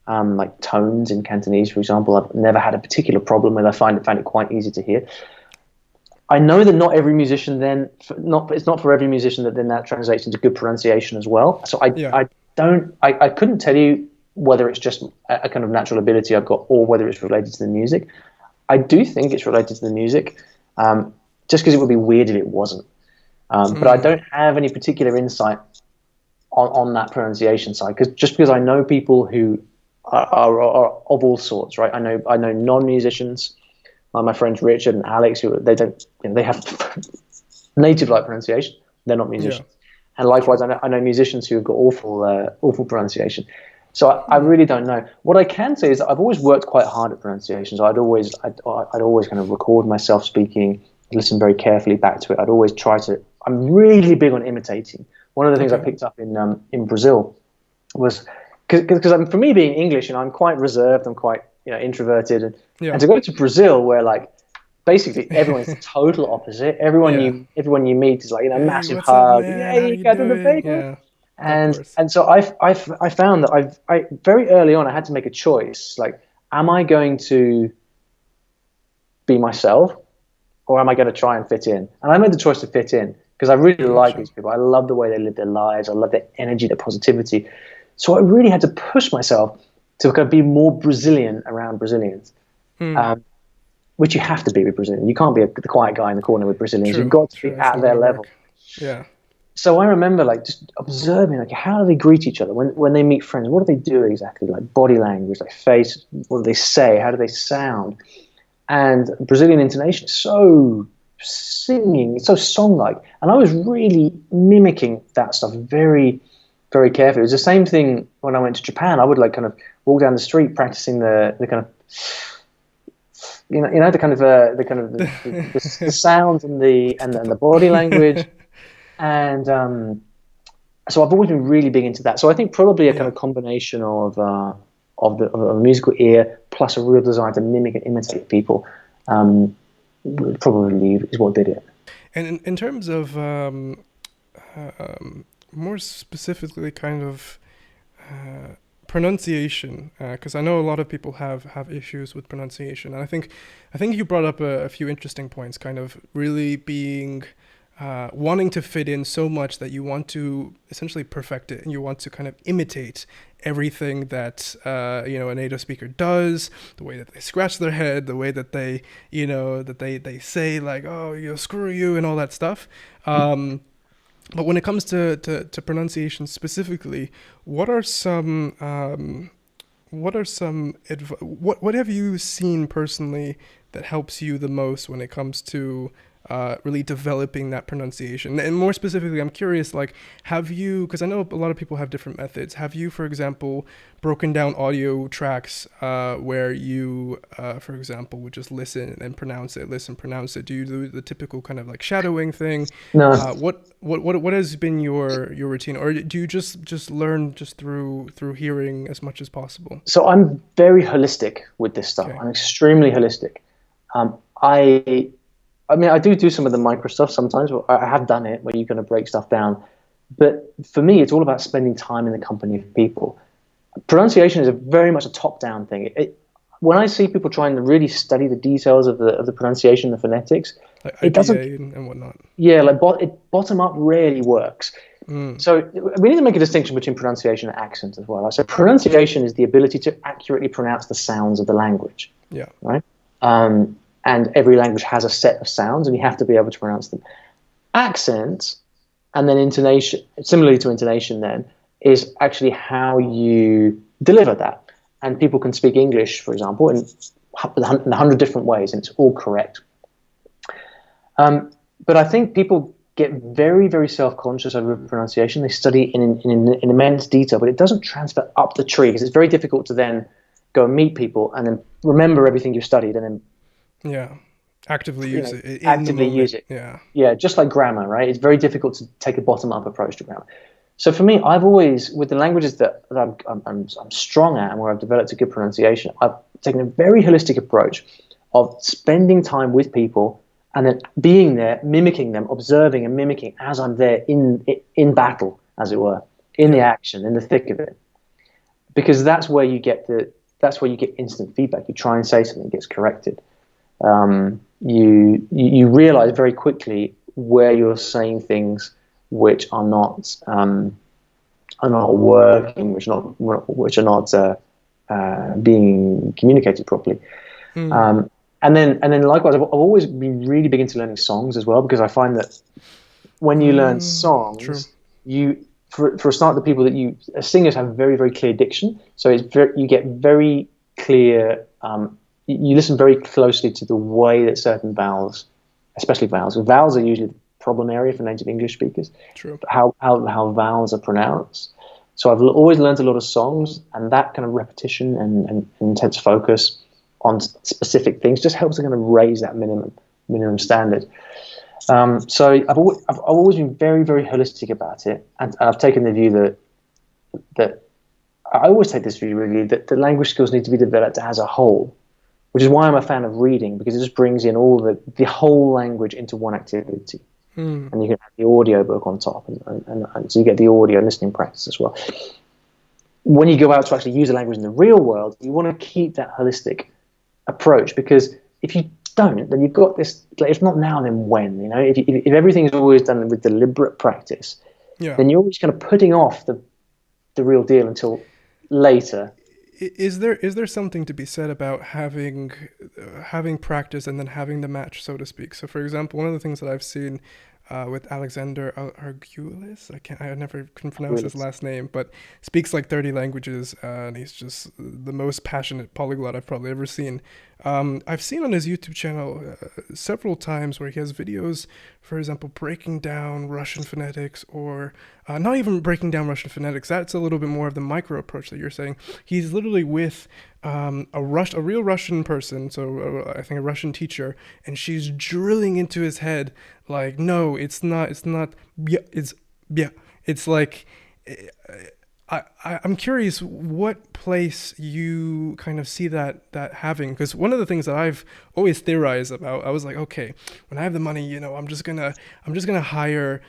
like tones in Cantonese, for example. I've never had a particular problem with. I find it quite easy to hear. I know that not every musician it's not for every musician that translates into good pronunciation as well. So I couldn't tell you whether it's just a kind of natural ability I've got or whether it's related to the music. I do think it's related to the music, just because it would be weird if it wasn't. But I don't have any particular insight on that pronunciation side, because I know people who are of all sorts, right? I know non-musicians. My friends Richard and Alex, who they have native like pronunciation. They're not musicians, and likewise, I know musicians who have got awful pronunciation. So I really don't know. What I can say is that I've always worked quite hard at pronunciation. So I'd always kind of record myself speaking, listen very carefully back to it. I'd always try to. I'm really big on imitating. One of the things I picked up in Brazil was because for me being English, I'm quite reserved. I'm quite introverted, and to go to Brazil where like basically everyone's the total opposite. Everyone you meet is like massive hug. You got to the bagel. And so I found that I very early on I had to make a choice. Like, am I going to be myself, or am I going to try and fit in? And I made the choice to fit in, because I really like these people. I love the way they live their lives. I love their energy, their positivity. So I really had to push myself to kind of be more Brazilian around Brazilians, which you have to be with Brazilians. You can't be the quiet guy in the corner with Brazilians. You've got to be at their level. Yeah. So I remember like just observing like how do they greet each other when they meet friends? What do they do exactly? Like body language, like face. What do they say? How do they sound? And Brazilian intonation is so singing, it's so song-like. And I was really mimicking that stuff very, very carefully. It was the same thing when I went to Japan. I would like kind of walk down the street practicing the kind of the sounds and the body language, and so I've always been really big into that. So I think probably a kind of combination of a musical ear plus a real desire to mimic and imitate people probably is what did it. And in terms of more specifically kind of pronunciation, because I know a lot of people have issues with pronunciation, and I think you brought up a few interesting points, kind of really being wanting to fit in so much that you want to essentially perfect it, and you want to kind of imitate everything that a native speaker does, the way that they scratch their head, the way that they they say like, oh, screw you and all that stuff. But when it comes to pronunciation specifically, what have you seen personally that helps you the most when it comes to really developing that pronunciation? And more specifically, I'm curious, like, have you, because I know a lot of people have different methods, have you, for example, broken down audio tracks where you, for example, would just listen and pronounce it, pronounce it? Do you do the typical kind of like shadowing thing? No. What has been your routine, or do you just learn just through hearing as much as possible? So I'm very holistic with this stuff. Okay. I'm extremely holistic. I mean, I do some of the micro stuff sometimes. I have done it where you're going to break stuff down. But for me, it's all about spending time in the company of people. Pronunciation is very much a top-down thing. When I see people trying to really study the details of the pronunciation, the phonetics, like it doesn't, and whatnot. Yeah, like bottom up rarely works. So we need to make a distinction between pronunciation and accent as well. So pronunciation is the ability to accurately pronounce the sounds of the language. Yeah. Right. And every language has a set of sounds, and you have to be able to pronounce them. Accent, and then intonation, similarly to intonation then, is actually how you deliver that. And people can speak English, for example, in 100 different ways, and it's all correct. But I think people get very, very self-conscious over pronunciation. They study in immense detail, but it doesn't transfer up the tree, because it's very difficult to then go and meet people and then remember everything you've studied and then actively use it. Actively use it. Yeah, just like grammar, right? It's very difficult to take a bottom-up approach to grammar. So for me, I've always, with the languages that I'm strong at and where I've developed a good pronunciation, I've taken a very holistic approach of spending time with people and then being there, mimicking them, observing and mimicking as I'm there in battle, as it were, in the action, in the thick of it. Because that's where you get instant feedback. You try and say something, it gets corrected. You realize very quickly where you're saying things which are not working, which are not being communicated properly. And then likewise, I've always been really big into learning songs as well, because I find that when you learn songs, for a start, the people that singers have very, very clear diction, so you get very clear. You listen very closely to the way that certain vowels, especially vowels. Vowels are usually the problem area for native English speakers. True. How vowels are pronounced. So I've always learned a lot of songs, and that kind of repetition and intense focus on specific things just helps to kind of raise that minimum standard. So I've always been very, very holistic about it, and I've taken the view that I always take this view really that the language skills need to be developed as a whole. Which is why I'm a fan of reading, because it just brings in all the whole language into one activity. And you can have the audio book on top, and so you get the audio listening practice as well. When you go out to actually use a language in the real world, you want to keep that holistic approach, because if you don't, then you've got this, like, if not now, then when? If everything is always done with deliberate practice, then you're always kind of putting off the real deal until later. Is there something to be said about having practice and then having the match, so to speak? So, for example, one of the things that I've seen with Alexander Argulis, I never can pronounce his last name, but speaks like 30 languages, and he's just the most passionate polyglot I've probably ever seen. I've seen on his YouTube channel several times where he has videos, for example, breaking down Russian phonetics, or not even breaking down Russian phonetics. That's a little bit more of the micro approach that you're saying. He's literally with a real Russian person, so I think a Russian teacher, and she's drilling into his head like, no, it's not, yeah, it's, yeah. It's like, I'm curious what place you kind of see that having, because one of the things that I've always theorized about, I was like, okay, when I have the money, I'm just gonna hire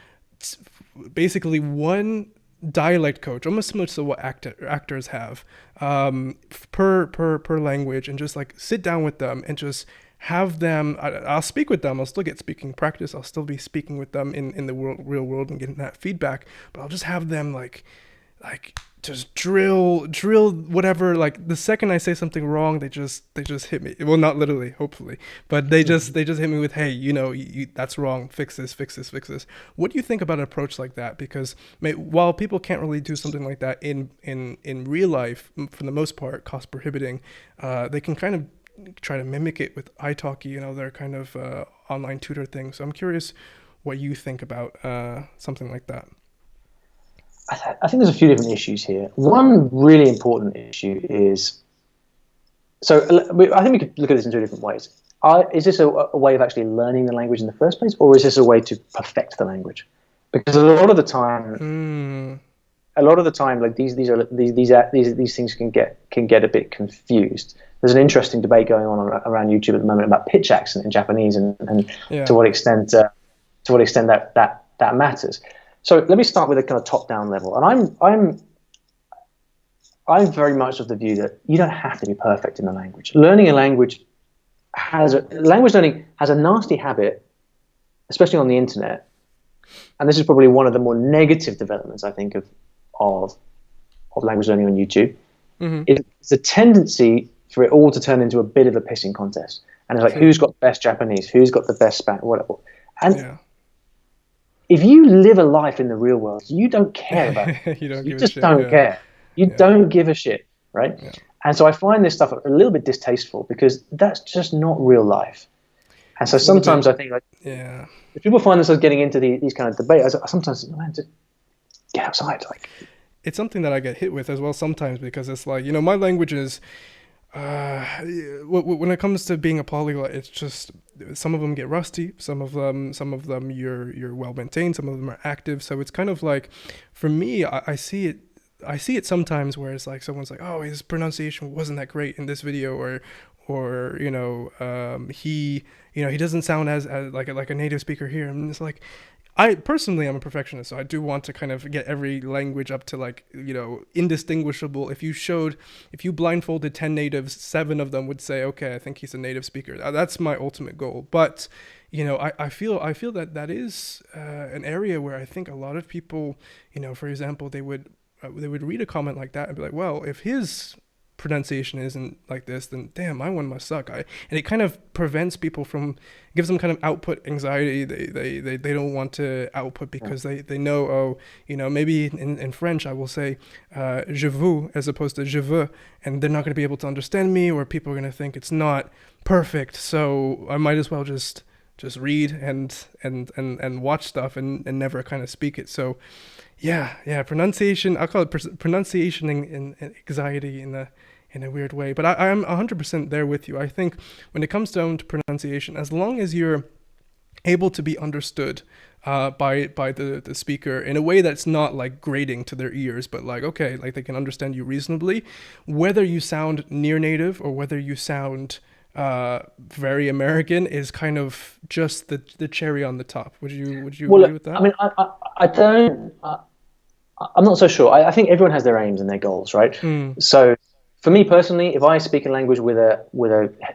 basically one dialect coach, almost similar to what actors have, per language, and just like sit down with them and just have them. I'll speak with them. I'll still get speaking practice. I'll still be speaking with them in the real world and getting that feedback. But I'll just have them like just drill whatever. Like the second I say something wrong, they just hit me. Well, not literally, hopefully, but they just hit me with, hey, you that's wrong. Fix this. What do you think about an approach like that? Because while people can't really do something like that in real life, for the most part, cost prohibiting, they can kind of try to mimic it with italki, their kind of online tutor thing. So I'm curious what you think about something like that. I think there's a few different issues here. One really important issue is, so I think we could look at this in two different ways. Is this a way of actually learning the language in the first place, or is this a way to perfect the language? Because a lot of the time, like these things can get a bit confused. There's an interesting debate going on around YouTube at the moment about pitch accent in Japanese and to what extent that matters. So let me start with a kind of top-down level, and I'm very much of the view that you don't have to be perfect in the language. Language learning has a nasty habit, especially on the internet, and this is probably one of the more negative developments I think of language learning on YouTube. Mm-hmm. It's a tendency for it all to turn into a bit of a pissing contest, and it's like, who's got the best Japanese, who's got the best Spanish, whatever, and if you live a life in the real world, you don't care about it. You just don't care. You don't give a shit, right? Yeah. And so I find this stuff a little bit distasteful because that's just not real life. And so sometimes I think, like, if people find themselves getting into these kind of debates, I sometimes think, man, just get outside. Like, it's something that I get hit with as well sometimes, because it's like, my language is, when it comes to being a polyglot, it's just, some of them get rusty, some of them you're well maintained, some of them are active. So it's kind of like, for me, I see it sometimes where it's like someone's like, oh, his pronunciation wasn't that great in this video, or he doesn't sound as like a native speaker here, and it's like, I personally am a perfectionist, so I do want to kind of get every language up to, like, indistinguishable. If you blindfolded 10 natives, 7 of them would say, okay, I think he's a native speaker. That's my ultimate goal. But, I feel that is an area where I think a lot of people, for example, they would read a comment like that and be like, well, if his pronunciation isn't like this, then damn, my one must suck. And it kind of prevents people gives them kind of output anxiety. They don't want to output because they know, maybe in French I will say je veux as opposed to je veux, and they're not going to be able to understand me, or people are going to think it's not perfect. So I might as well just read and watch stuff and never kind of speak it. So pronunciation, I'll call it pronunciation and anxiety in a weird way. But I am 100% there with you. I think when it comes down to pronunciation, as long as you're able to be understood by the speaker in a way that's not like grating to their ears, but like, okay, like they can understand you reasonably, whether you sound near native or whether you sound very American, is kind of just the cherry on the top. Would you agree with that? I mean, I don't. I'm not so sure. I think everyone has their aims and their goals, right? So, for me personally, if I speak a language with a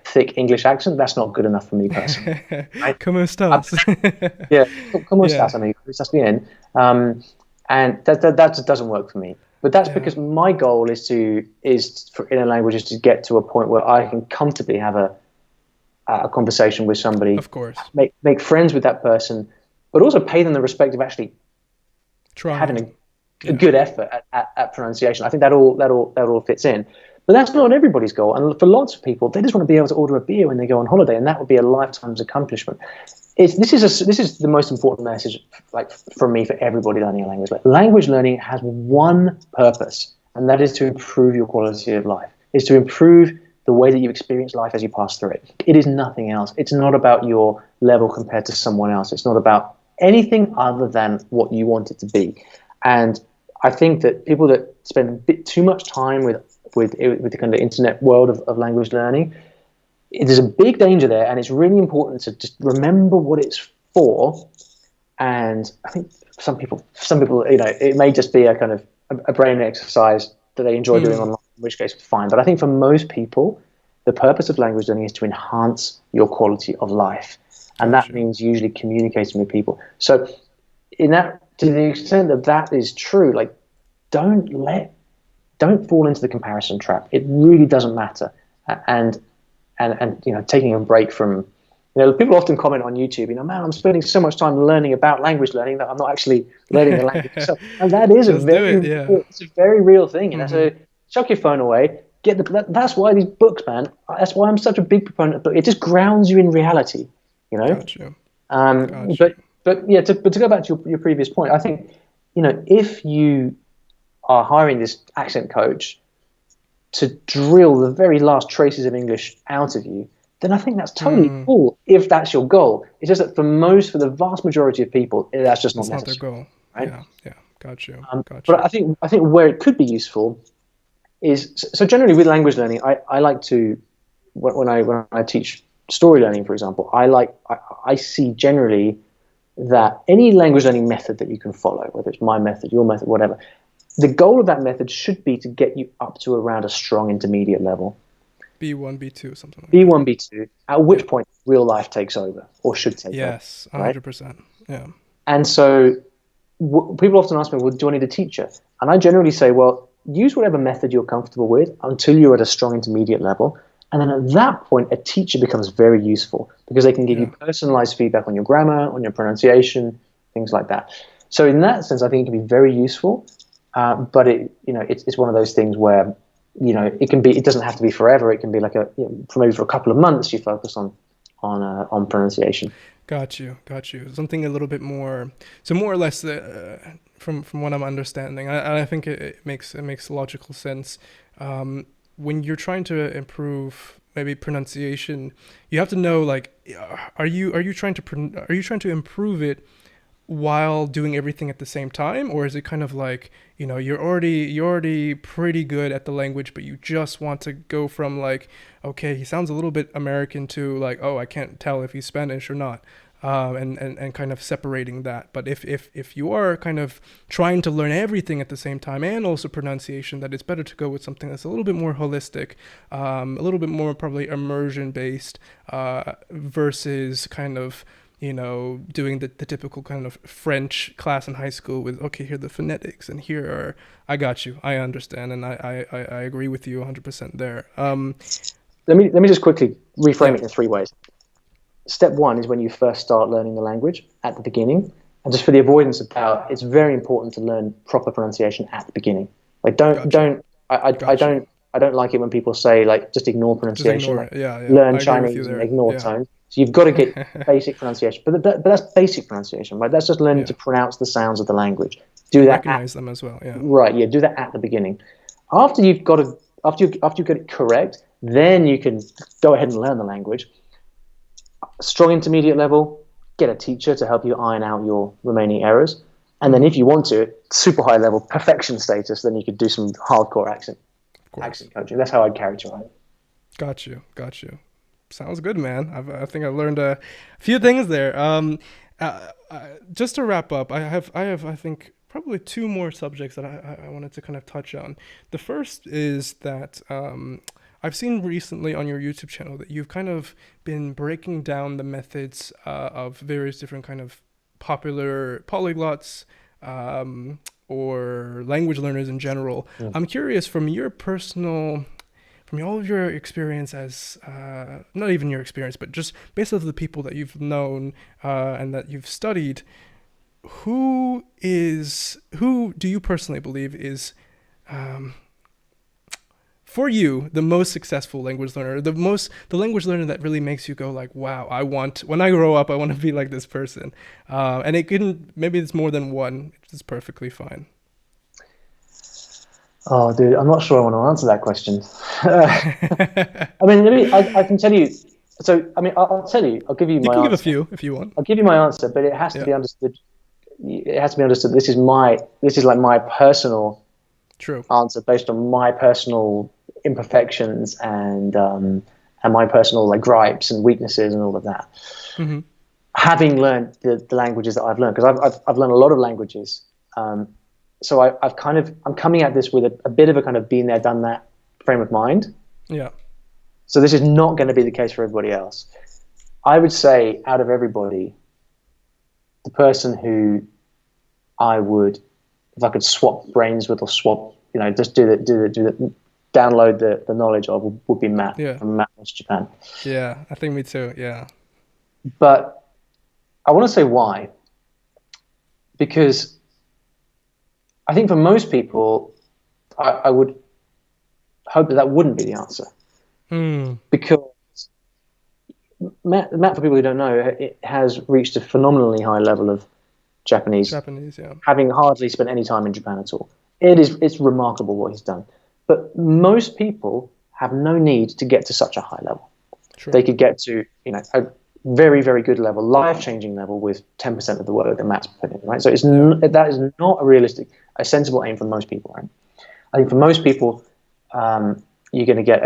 thick English accent, that's not good enough for me personally. ¿Cómo estás? ¿Cómo estás, amigo? ¿Estás bien? And that just doesn't work for me. But that's because my goal is for in a language is to get to a point where I can comfortably have a conversation with somebody. Of course. Make friends with that person, but also pay them the respect of actually having a good effort at pronunciation. I think that all fits in. But that's not everybody's goal. And for lots of people, they just want to be able to order a beer when they go on holiday, and that would be a lifetime's accomplishment. This is the most important message, like, for me, for everybody learning a language. Like, language learning has one purpose, and that is to improve your quality of life. Is to improve the way that you experience life as you pass through it. It is nothing else. It's not about your level compared to someone else. It's not about anything other than what you want it to be. And I think that people that spend a bit too much time with the kind of internet world of language learning, there's a big danger there, and it's really important to just remember what it's for. And I think some people, it may just be a kind of a brain exercise that they enjoy doing online, in which case fine. But I think for most people, the purpose of language learning is to enhance your quality of life. And that means usually communicating with people. So to the extent that that is true, like, don't fall into the comparison trap. It really doesn't matter. And taking a break from, people often comment on YouTube, man, I'm spending so much time learning about language learning that I'm not actually learning the language itself. And that is it's a very real thing. So chuck your phone away, that's why these books, man, that's why I'm such a big proponent of books. It just grounds you in reality, Gotcha. But to go back to your previous point, I think, if you are hiring this accent coach to drill the very last traces of English out of you, then I think that's totally cool if that's your goal. It's just that for the vast majority of people, that's just not necessary. Not their goal. Right? Yeah. Gotcha. But I think where it could be useful is, so generally with language learning, I like to, when I teach story learning, for example, I see generally that any language learning method that you can follow, whether it's my method, your method, whatever, the goal of that method should be to get you up to around a strong intermediate level. B1, B2, something like B1, B2, at which point real life takes over, or should take over. Yes, 100%. Right? Yeah. And so people often ask me, well, do I need a teacher? And I generally say, well, use whatever method you're comfortable with until you're at a strong intermediate level. And then at that point, a teacher becomes very useful because they can give you personalized feedback on your grammar, on your pronunciation, things like that. So in that sense, I think it can be very useful. But it's one of those things where, it doesn't have to be forever. It can be like maybe for a couple of months you focus on pronunciation. Got you. Something a little bit more, so more or less from what I'm understanding, I think it makes logical sense. When you're trying to improve maybe pronunciation, you have to know, like, are you trying to improve it while doing everything at the same time, or is it kind of like, you're already pretty good at the language, but you just want to go from like, okay, he sounds a little bit American, to like, oh, I can't tell if he's Spanish or not, and kind of separating that. But if you are kind of trying to learn everything at the same time and also pronunciation, that it's better to go with something that's a little bit more holistic, a little bit more probably immersion based, versus kind of doing the typical kind of French class in high school with, okay, here are the phonetics, and here are, I got you, I understand, and I agree with you 100% there. Let me just quickly reframe it in 3 ways. Step 1 is when you first start learning the language at the beginning, and just for the avoidance of doubt, it's very important to learn proper pronunciation at the beginning. Like, I don't like it when people say, like, just ignore pronunciation. Just ignore it. Learn Chinese and ignore tones. So you've got to get basic pronunciation, but that's basic pronunciation, right? That's just learning to pronounce the sounds of the language. Do that. Recognize them as well. Yeah. Right. Yeah. Do that at the beginning. After you get it correct, then you can go ahead and learn the language. Strong intermediate level, get a teacher to help you iron out your remaining errors, and then if you want to, super high level perfection status, then you could do some hardcore accent coaching. That's how I'd characterize it. Got you. Sounds good, man. I think I learned a few things there. Just to wrap up, I have I think probably 2 more subjects that I wanted to kind of touch on. The first is that I've seen recently on your YouTube channel that you've kind of been breaking down the methods of various different kind of popular polyglots, or language learners in general. I'm curious, from all of your experience as, not even your experience, but just based off the people that you've known and that you've studied, who do you personally believe is, for you, the most successful language learner, the language learner that really makes you go like, wow, when I grow up, I want to be like this person. And maybe it's more than one, it's perfectly fine. Oh, dude, I'm not sure I want to answer that question. I mean, I can tell you. So, I mean, I'll tell you. I'll give you my answer. You can give a few if you want. I'll give you my answer, but it has to be understood. It has to be understood. This is like my personal answer based on my personal imperfections and my personal like gripes and weaknesses and all of that. Mm-hmm. Having learned the languages that I've learned, because I've learned a lot of languages. So I'm coming at this with a bit of a kind of been there, done that frame of mind. Yeah. So this is not going to be the case for everybody else. I would say out of everybody, the person who I would, if I could swap brains with or swap, just download the knowledge of would be Matt from Matt Watch Japan. Yeah, I think me too. Yeah. But I want to say why. Because I think for most people, I would hope that wouldn't be the answer. Because Matt, for people who don't know, it has reached a phenomenally high level of Japanese, yeah. Having hardly spent any time in Japan at all. It's remarkable what he's done. But most people have no need to get to such a high level. True. They could get to a very, very good level, life-changing level with 10% of the work that Matt's put in, right? So that is not a sensible aim for most people, right? I think for most people, you're going to get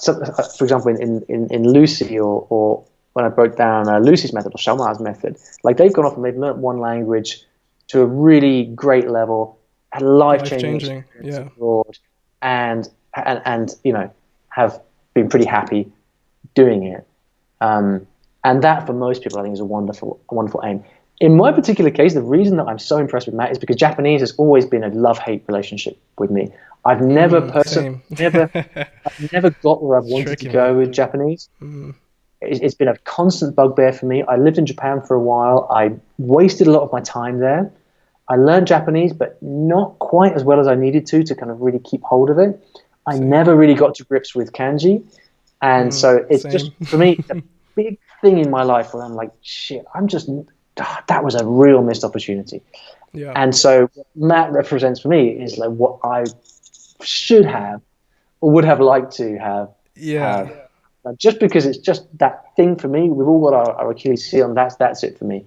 for example, in Lucy or when I broke down Lucy's method or Shalmar's method, like they've gone off and they've learned one language to a really great level, had a life-changing experience abroad, and have been pretty happy doing it. And that for most people, I think, is a wonderful aim. In my particular case, the reason that I'm so impressed with Matt is because Japanese has always been a love-hate relationship with me. I've never never got where I've wanted to go with Japanese. It's been a constant bugbear for me. I lived in Japan for a while. I wasted a lot of my time there. I learned Japanese, but not quite as well as I needed to kind of really keep hold of it. I never really got to grips with kanji. And so it's just, for me, it's a big thing in my life where I'm like, shit, that was a real missed opportunity. Yeah. And so what Matt represents for me is like what I should have or would have liked to have. Yeah. Just because it's just that thing for me. We've all got our Achilles heel, and that's it for me.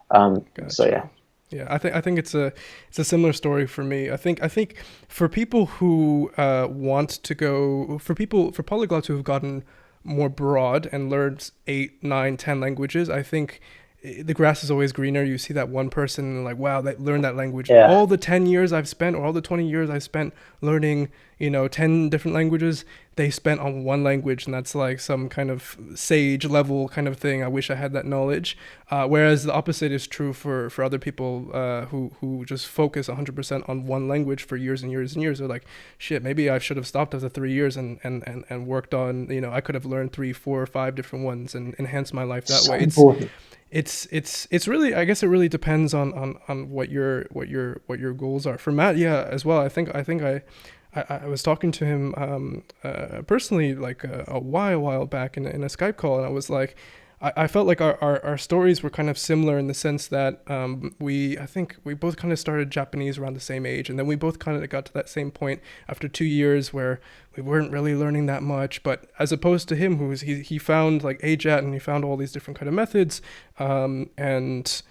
Gotcha. So yeah. Yeah, I think it's a similar story for me. I think for people who want to go, for polyglots who have gotten more broad and learned 8, 9, 10 languages, I think the grass is always greener. You see that one person and like, wow, they learned that language. Yeah. All the 10 years I've spent, or all the 20 years I've spent learning, 10 different languages, they spent on one language, and that's like some kind of sage level kind of thing. I wish I had that knowledge. Whereas the opposite is true for other people who just focus 100% on one language for years and years and years. They're like, shit, maybe I should have stopped after 3 years and worked on, I could have learned 3, 4, or 5 different ones and enhanced my life that way. It's really, I guess it really depends on what your goals are. For Matt, yeah, as well. I think I was talking to him personally like a while back in a Skype call, and I was like, I felt like our stories were kind of similar in the sense that I think we both kind of started Japanese around the same age, and then we both kind of got to that same point after 2 years where we weren't really learning that much. But as opposed to him, he found like AJAT, and he found all these different kind of methods, and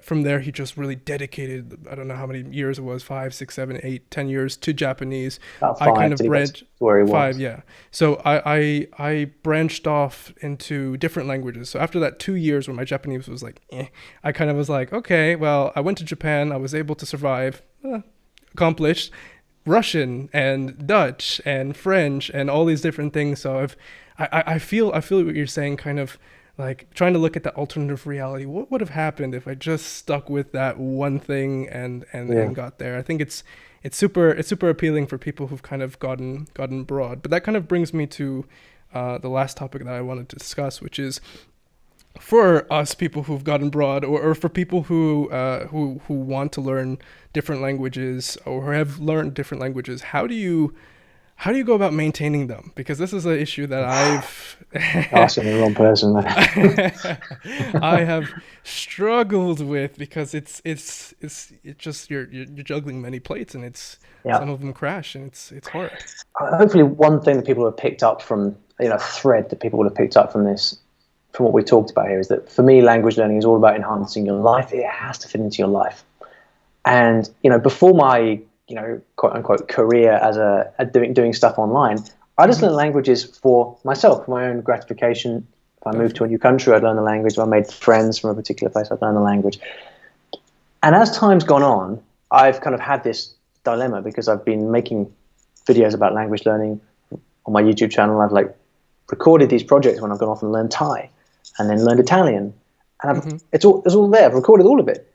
from there he just really dedicated, I don't know how many years it was, 5, 6, 7, 8, 10 years to Japanese. About 5, I kind of branched where he was. 5, yeah. So I branched off into different languages. So after that 2 years where my Japanese was like I kind of was like, okay, well, I went to Japan, I was able to survive, accomplished Russian and Dutch and French and all these different things. So I feel what you're saying, kind of like trying to look at the alternative reality. What would have happened if I just stuck with that one thing and got there? I think it's super appealing for people who've kind of gotten broad. But that kind of brings me to the last topic that I wanted to discuss, which is for us people who've gotten broad, or for people who want to learn different languages or who have learned different languages. How do you go about maintaining them? Because this is an issue that I've asking the wrong person. I have struggled with, because it's just you're juggling many plates, and some of them crash, and it's hard. Hopefully, one thing that people have picked up from, thread that people would have picked up from this, from what we talked about here, is that for me, language learning is all about enhancing your life. It has to fit into your life. And before my quote unquote career as doing stuff online, I just learned languages for myself, for my own gratification. If I moved to a new country, I'd learn the language. If I made friends from a particular place, I'd learn the language. And as time's gone on, I've kind of had this dilemma, because I've been making videos about language learning on my YouTube channel. I've recorded these projects when I've gone off and learned Thai, and then learned Italian, and it's all there. I've recorded all of it.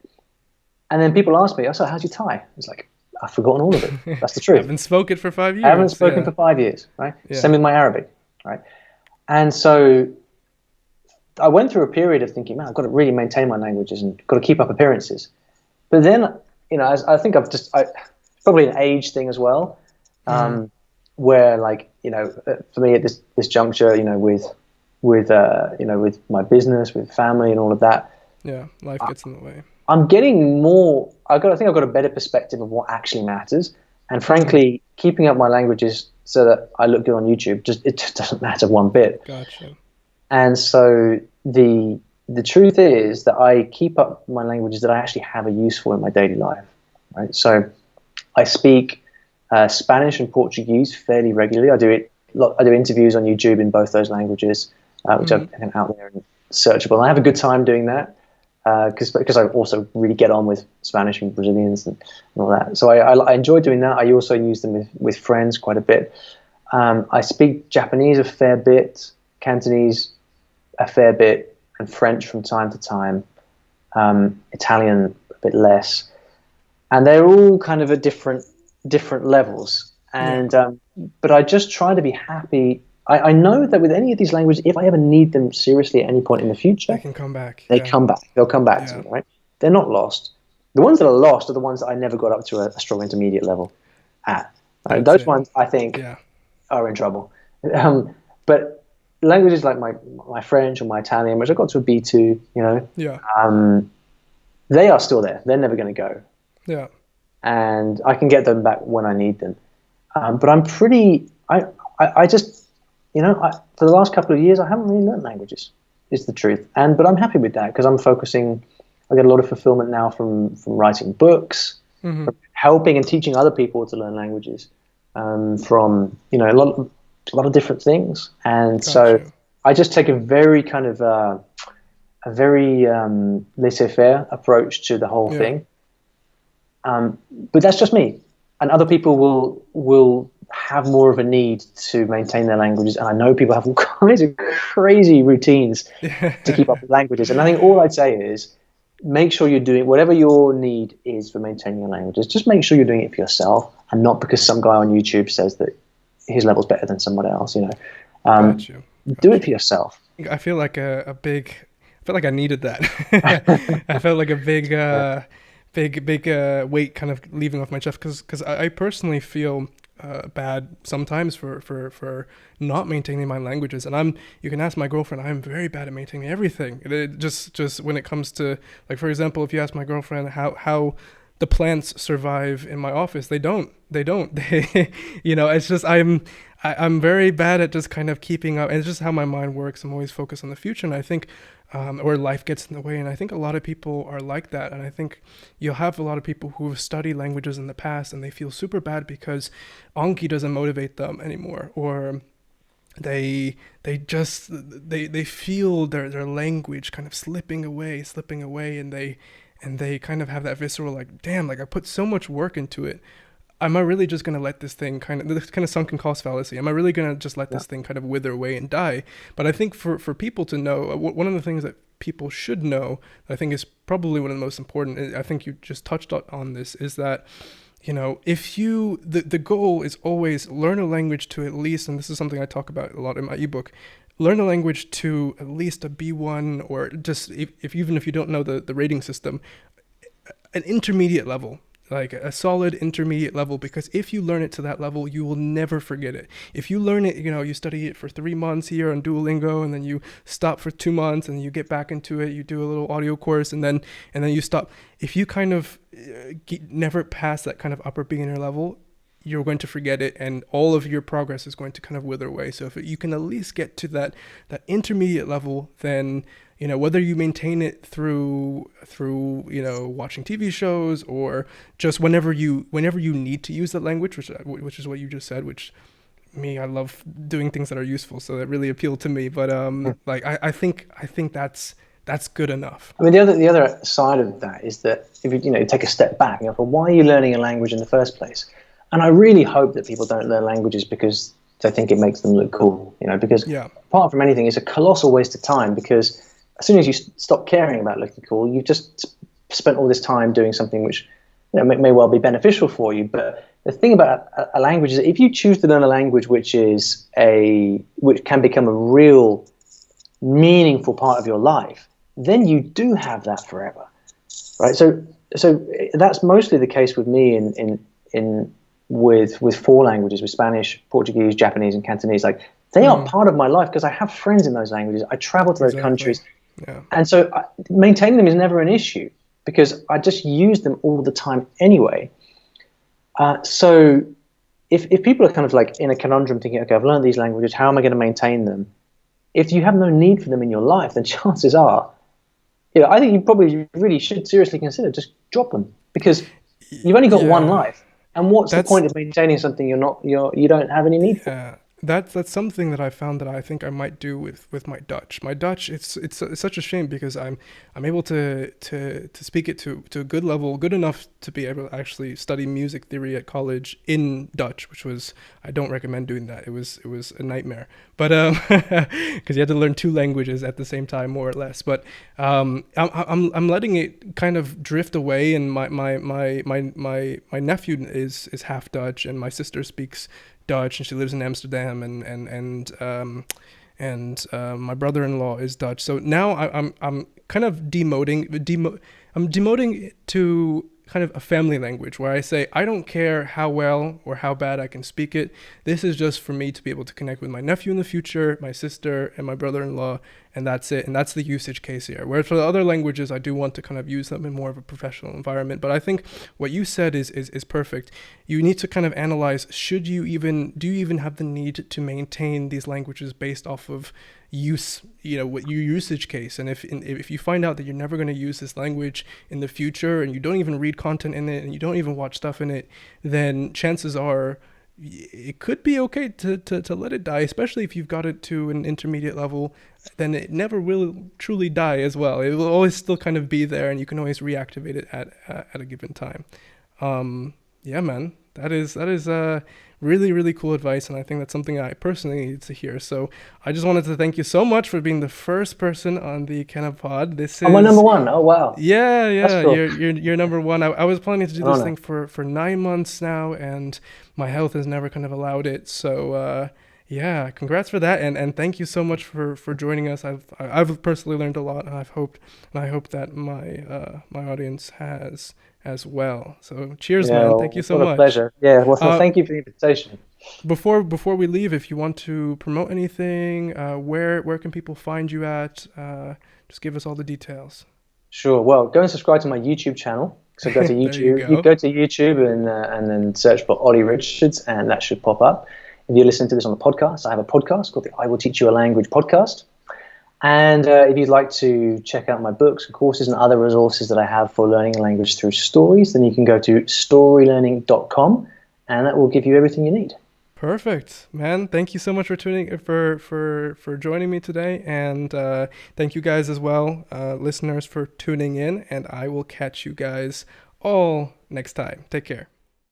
And then people ask me, "Oh, so how's your Thai?" It's like, I've forgotten all of it. That's the truth. I haven't spoken for 5 years. I haven't spoken for 5 years, right? Yeah. Same with my Arabic, right? And so I went through a period of thinking, man, I've got to really maintain my languages and got to keep up appearances. But then, I think probably an age thing as well, where like, for me at this juncture, with my business, with family and all of that. Yeah, life gets in the way. I'm getting more. I think I've got a better perspective of what actually matters, and frankly, keeping up my languages so that I look good on YouTube it just doesn't matter one bit. Gotcha. And so the truth is that I keep up my languages that I actually have a use for in my daily life. Right. So I speak Spanish and Portuguese fairly regularly. I do interviews on YouTube in both those languages, which are out there and searchable. And I have a good time doing that. Because I also really get on with Spanish and Brazilians and all that. So I enjoy doing that. I also use them with friends quite a bit. I speak Japanese a fair bit, Cantonese a fair bit, and French from time to time, Italian a bit less. And they're all kind of at different levels. And but I just try to be happy. I know that with any of these languages, if I ever need them seriously at any point in the future, they can come back. Come back. They'll come back to me, right? They're not lost. The ones that are lost are the ones that I never got up to a strong intermediate level at. Right? Those ones, I think, are in trouble. But languages like my French or my Italian, which I got to a B2, they are still there. They're never going to go. Yeah. And I can get them back when I need them. But I'm pretty. I just. For the last couple of years, I haven't really learned languages, is the truth. But I'm happy with that because I'm focusing. I get a lot of fulfillment now from writing books, from helping and teaching other people to learn languages, from a lot of different things. And so I just take a very kind of a very laissez-faire approach to the whole thing. But that's just me, and other people will have more of a need to maintain their languages, and I know people have all kinds of crazy routines to keep up with languages. And I think all I'd say is make sure you're doing whatever your need is for maintaining your languages. Just make sure you're doing it for yourself, and not because some guy on YouTube says that his level's better than someone else. Do it for yourself. I feel like I felt like I needed that. I felt like a big weight kind of leaving off my chest because I personally feel bad sometimes for not maintaining my languages. And you can ask my girlfriend, I'm very bad at maintaining everything. Just when it comes to, like, for example, if you ask my girlfriend how the plants survive in my office, they don't. It's just I'm very bad at just kind of keeping up, and it's just how my mind works. I'm always focused on the future, and I think or life gets in the way, and I think a lot of people are like that. And I think you'll have a lot of people who have studied languages in the past and they feel super bad because Anki doesn't motivate them anymore, or they feel their language kind of slipping away, and they kind of have that visceral, like, damn, like I put so much work into it. Am I really just going to let this thing this kind of sunken cost fallacy? Am I really going to just let this thing kind of wither away and die? But I think for people to know, one of the things that people should know, I think is probably one of the most important, I think you just touched on this, is that, if the goal is always learn a language to at least, and this is something I talk about a lot in my ebook, learn a language to at least a B1, or just even if you don't know the rating system, an intermediate level. Like a solid intermediate level, because if you learn it to that level, you will never forget it. If you learn it, you study it for 3 months here on Duolingo, and then you stop for 2 months, and you get back into it, you do a little audio course, and then you stop. If you kind of never pass that kind of upper beginner level, you're going to forget it, and all of your progress is going to kind of wither away. So if you can at least get to that intermediate level, then whether you maintain it through watching TV shows, or just whenever you need to use that language, which is what you just said, which I love doing things that are useful, so that really appealed to me. But I think that's good enough. I mean, the other side of that is that if you take a step back, why are you learning a language in the first place? And I really hope that people don't learn languages because to think it makes them look cool, because Yeah. apart from anything, it's a colossal waste of time, because as soon as you stop caring about looking cool, you've just spent all this time doing something which may well be beneficial for you. But the thing about a language is that if you choose to learn a language which can become a real meaningful part of your life, then you do have that forever, right? So that's mostly the case with me with 4 languages, with Spanish, Portuguese, Japanese, and Cantonese. Like, they are part of my life because I have friends in those languages. I travel to those countries. Yeah. And so maintaining them is never an issue because I just use them all the time anyway. So if people are kind of like in a conundrum thinking, okay, I've learned these languages, how am I going to maintain them? If you have no need for them in your life, then chances are, I think you probably really should seriously consider just drop them, because you've only got one life. And what's the point of maintaining something you don't have any need for? That's something that I found that I think I might do with my Dutch. My Dutch, it's such a shame because I'm able to speak it to a good level, good enough to be able to actually study music theory at college in Dutch, which was, I don't recommend doing that. It was a nightmare. But because you had to learn 2 languages at the same time, more or less. But I'm letting it kind of drift away, and my nephew is half Dutch, and my sister speaks Dutch, and she lives in Amsterdam, and my brother-in-law is Dutch. So now I'm kind of demoting it to kind of a family language where I say, I don't care how well or how bad I can speak it. This is just for me to be able to connect with my nephew in the future, my sister, and my brother-in-law, and that's it. And that's the usage case here. Whereas for the other languages, I do want to kind of use them in more of a professional environment. But I think what you said is perfect. You need to kind of analyze, do you even have the need to maintain these languages based off of use, what your usage case. And if you find out that you're never going to use this language in the future, and you don't even read content in it, and you don't even watch stuff in it, then chances are it could be okay to let it die, especially if you've got it to an intermediate level. Then it never will truly die as well. It will always still kind of be there, and you can always reactivate it at a given time. Yeah, man, that is really, really cool advice, and I think that's something I personally need to hear. So I just wanted to thank you so much for being the first person on the Ikenna Pod. This is my number 1. Oh wow. Yeah, cool. you're number 1. I was planning to do this thing for 9 months now, and my health has never kind of allowed it. So yeah, congrats for that, and thank you so much for joining us. I've personally learned a lot, and I hope that my audience has as well. So cheers, man. Thank you so much. What a pleasure. Yeah, well, thank you for the invitation. Before we leave, if you want to promote anything, where can people find you at? Just give us all the details. Sure. Well, go and subscribe to my YouTube channel. So go to YouTube. You go to YouTube and then search for Olly Richards, and that should pop up. If you listen to this on the podcast, I have a podcast called the I Will Teach You a Language podcast. And if you'd like to check out my books and courses and other resources that I have for learning a language through stories, then you can go to StoryLearning.com, and that will give you everything you need. Perfect, man. Thank you so much for joining me today, and thank you guys as well, listeners, for tuning in. And I will catch you guys all next time. Take care.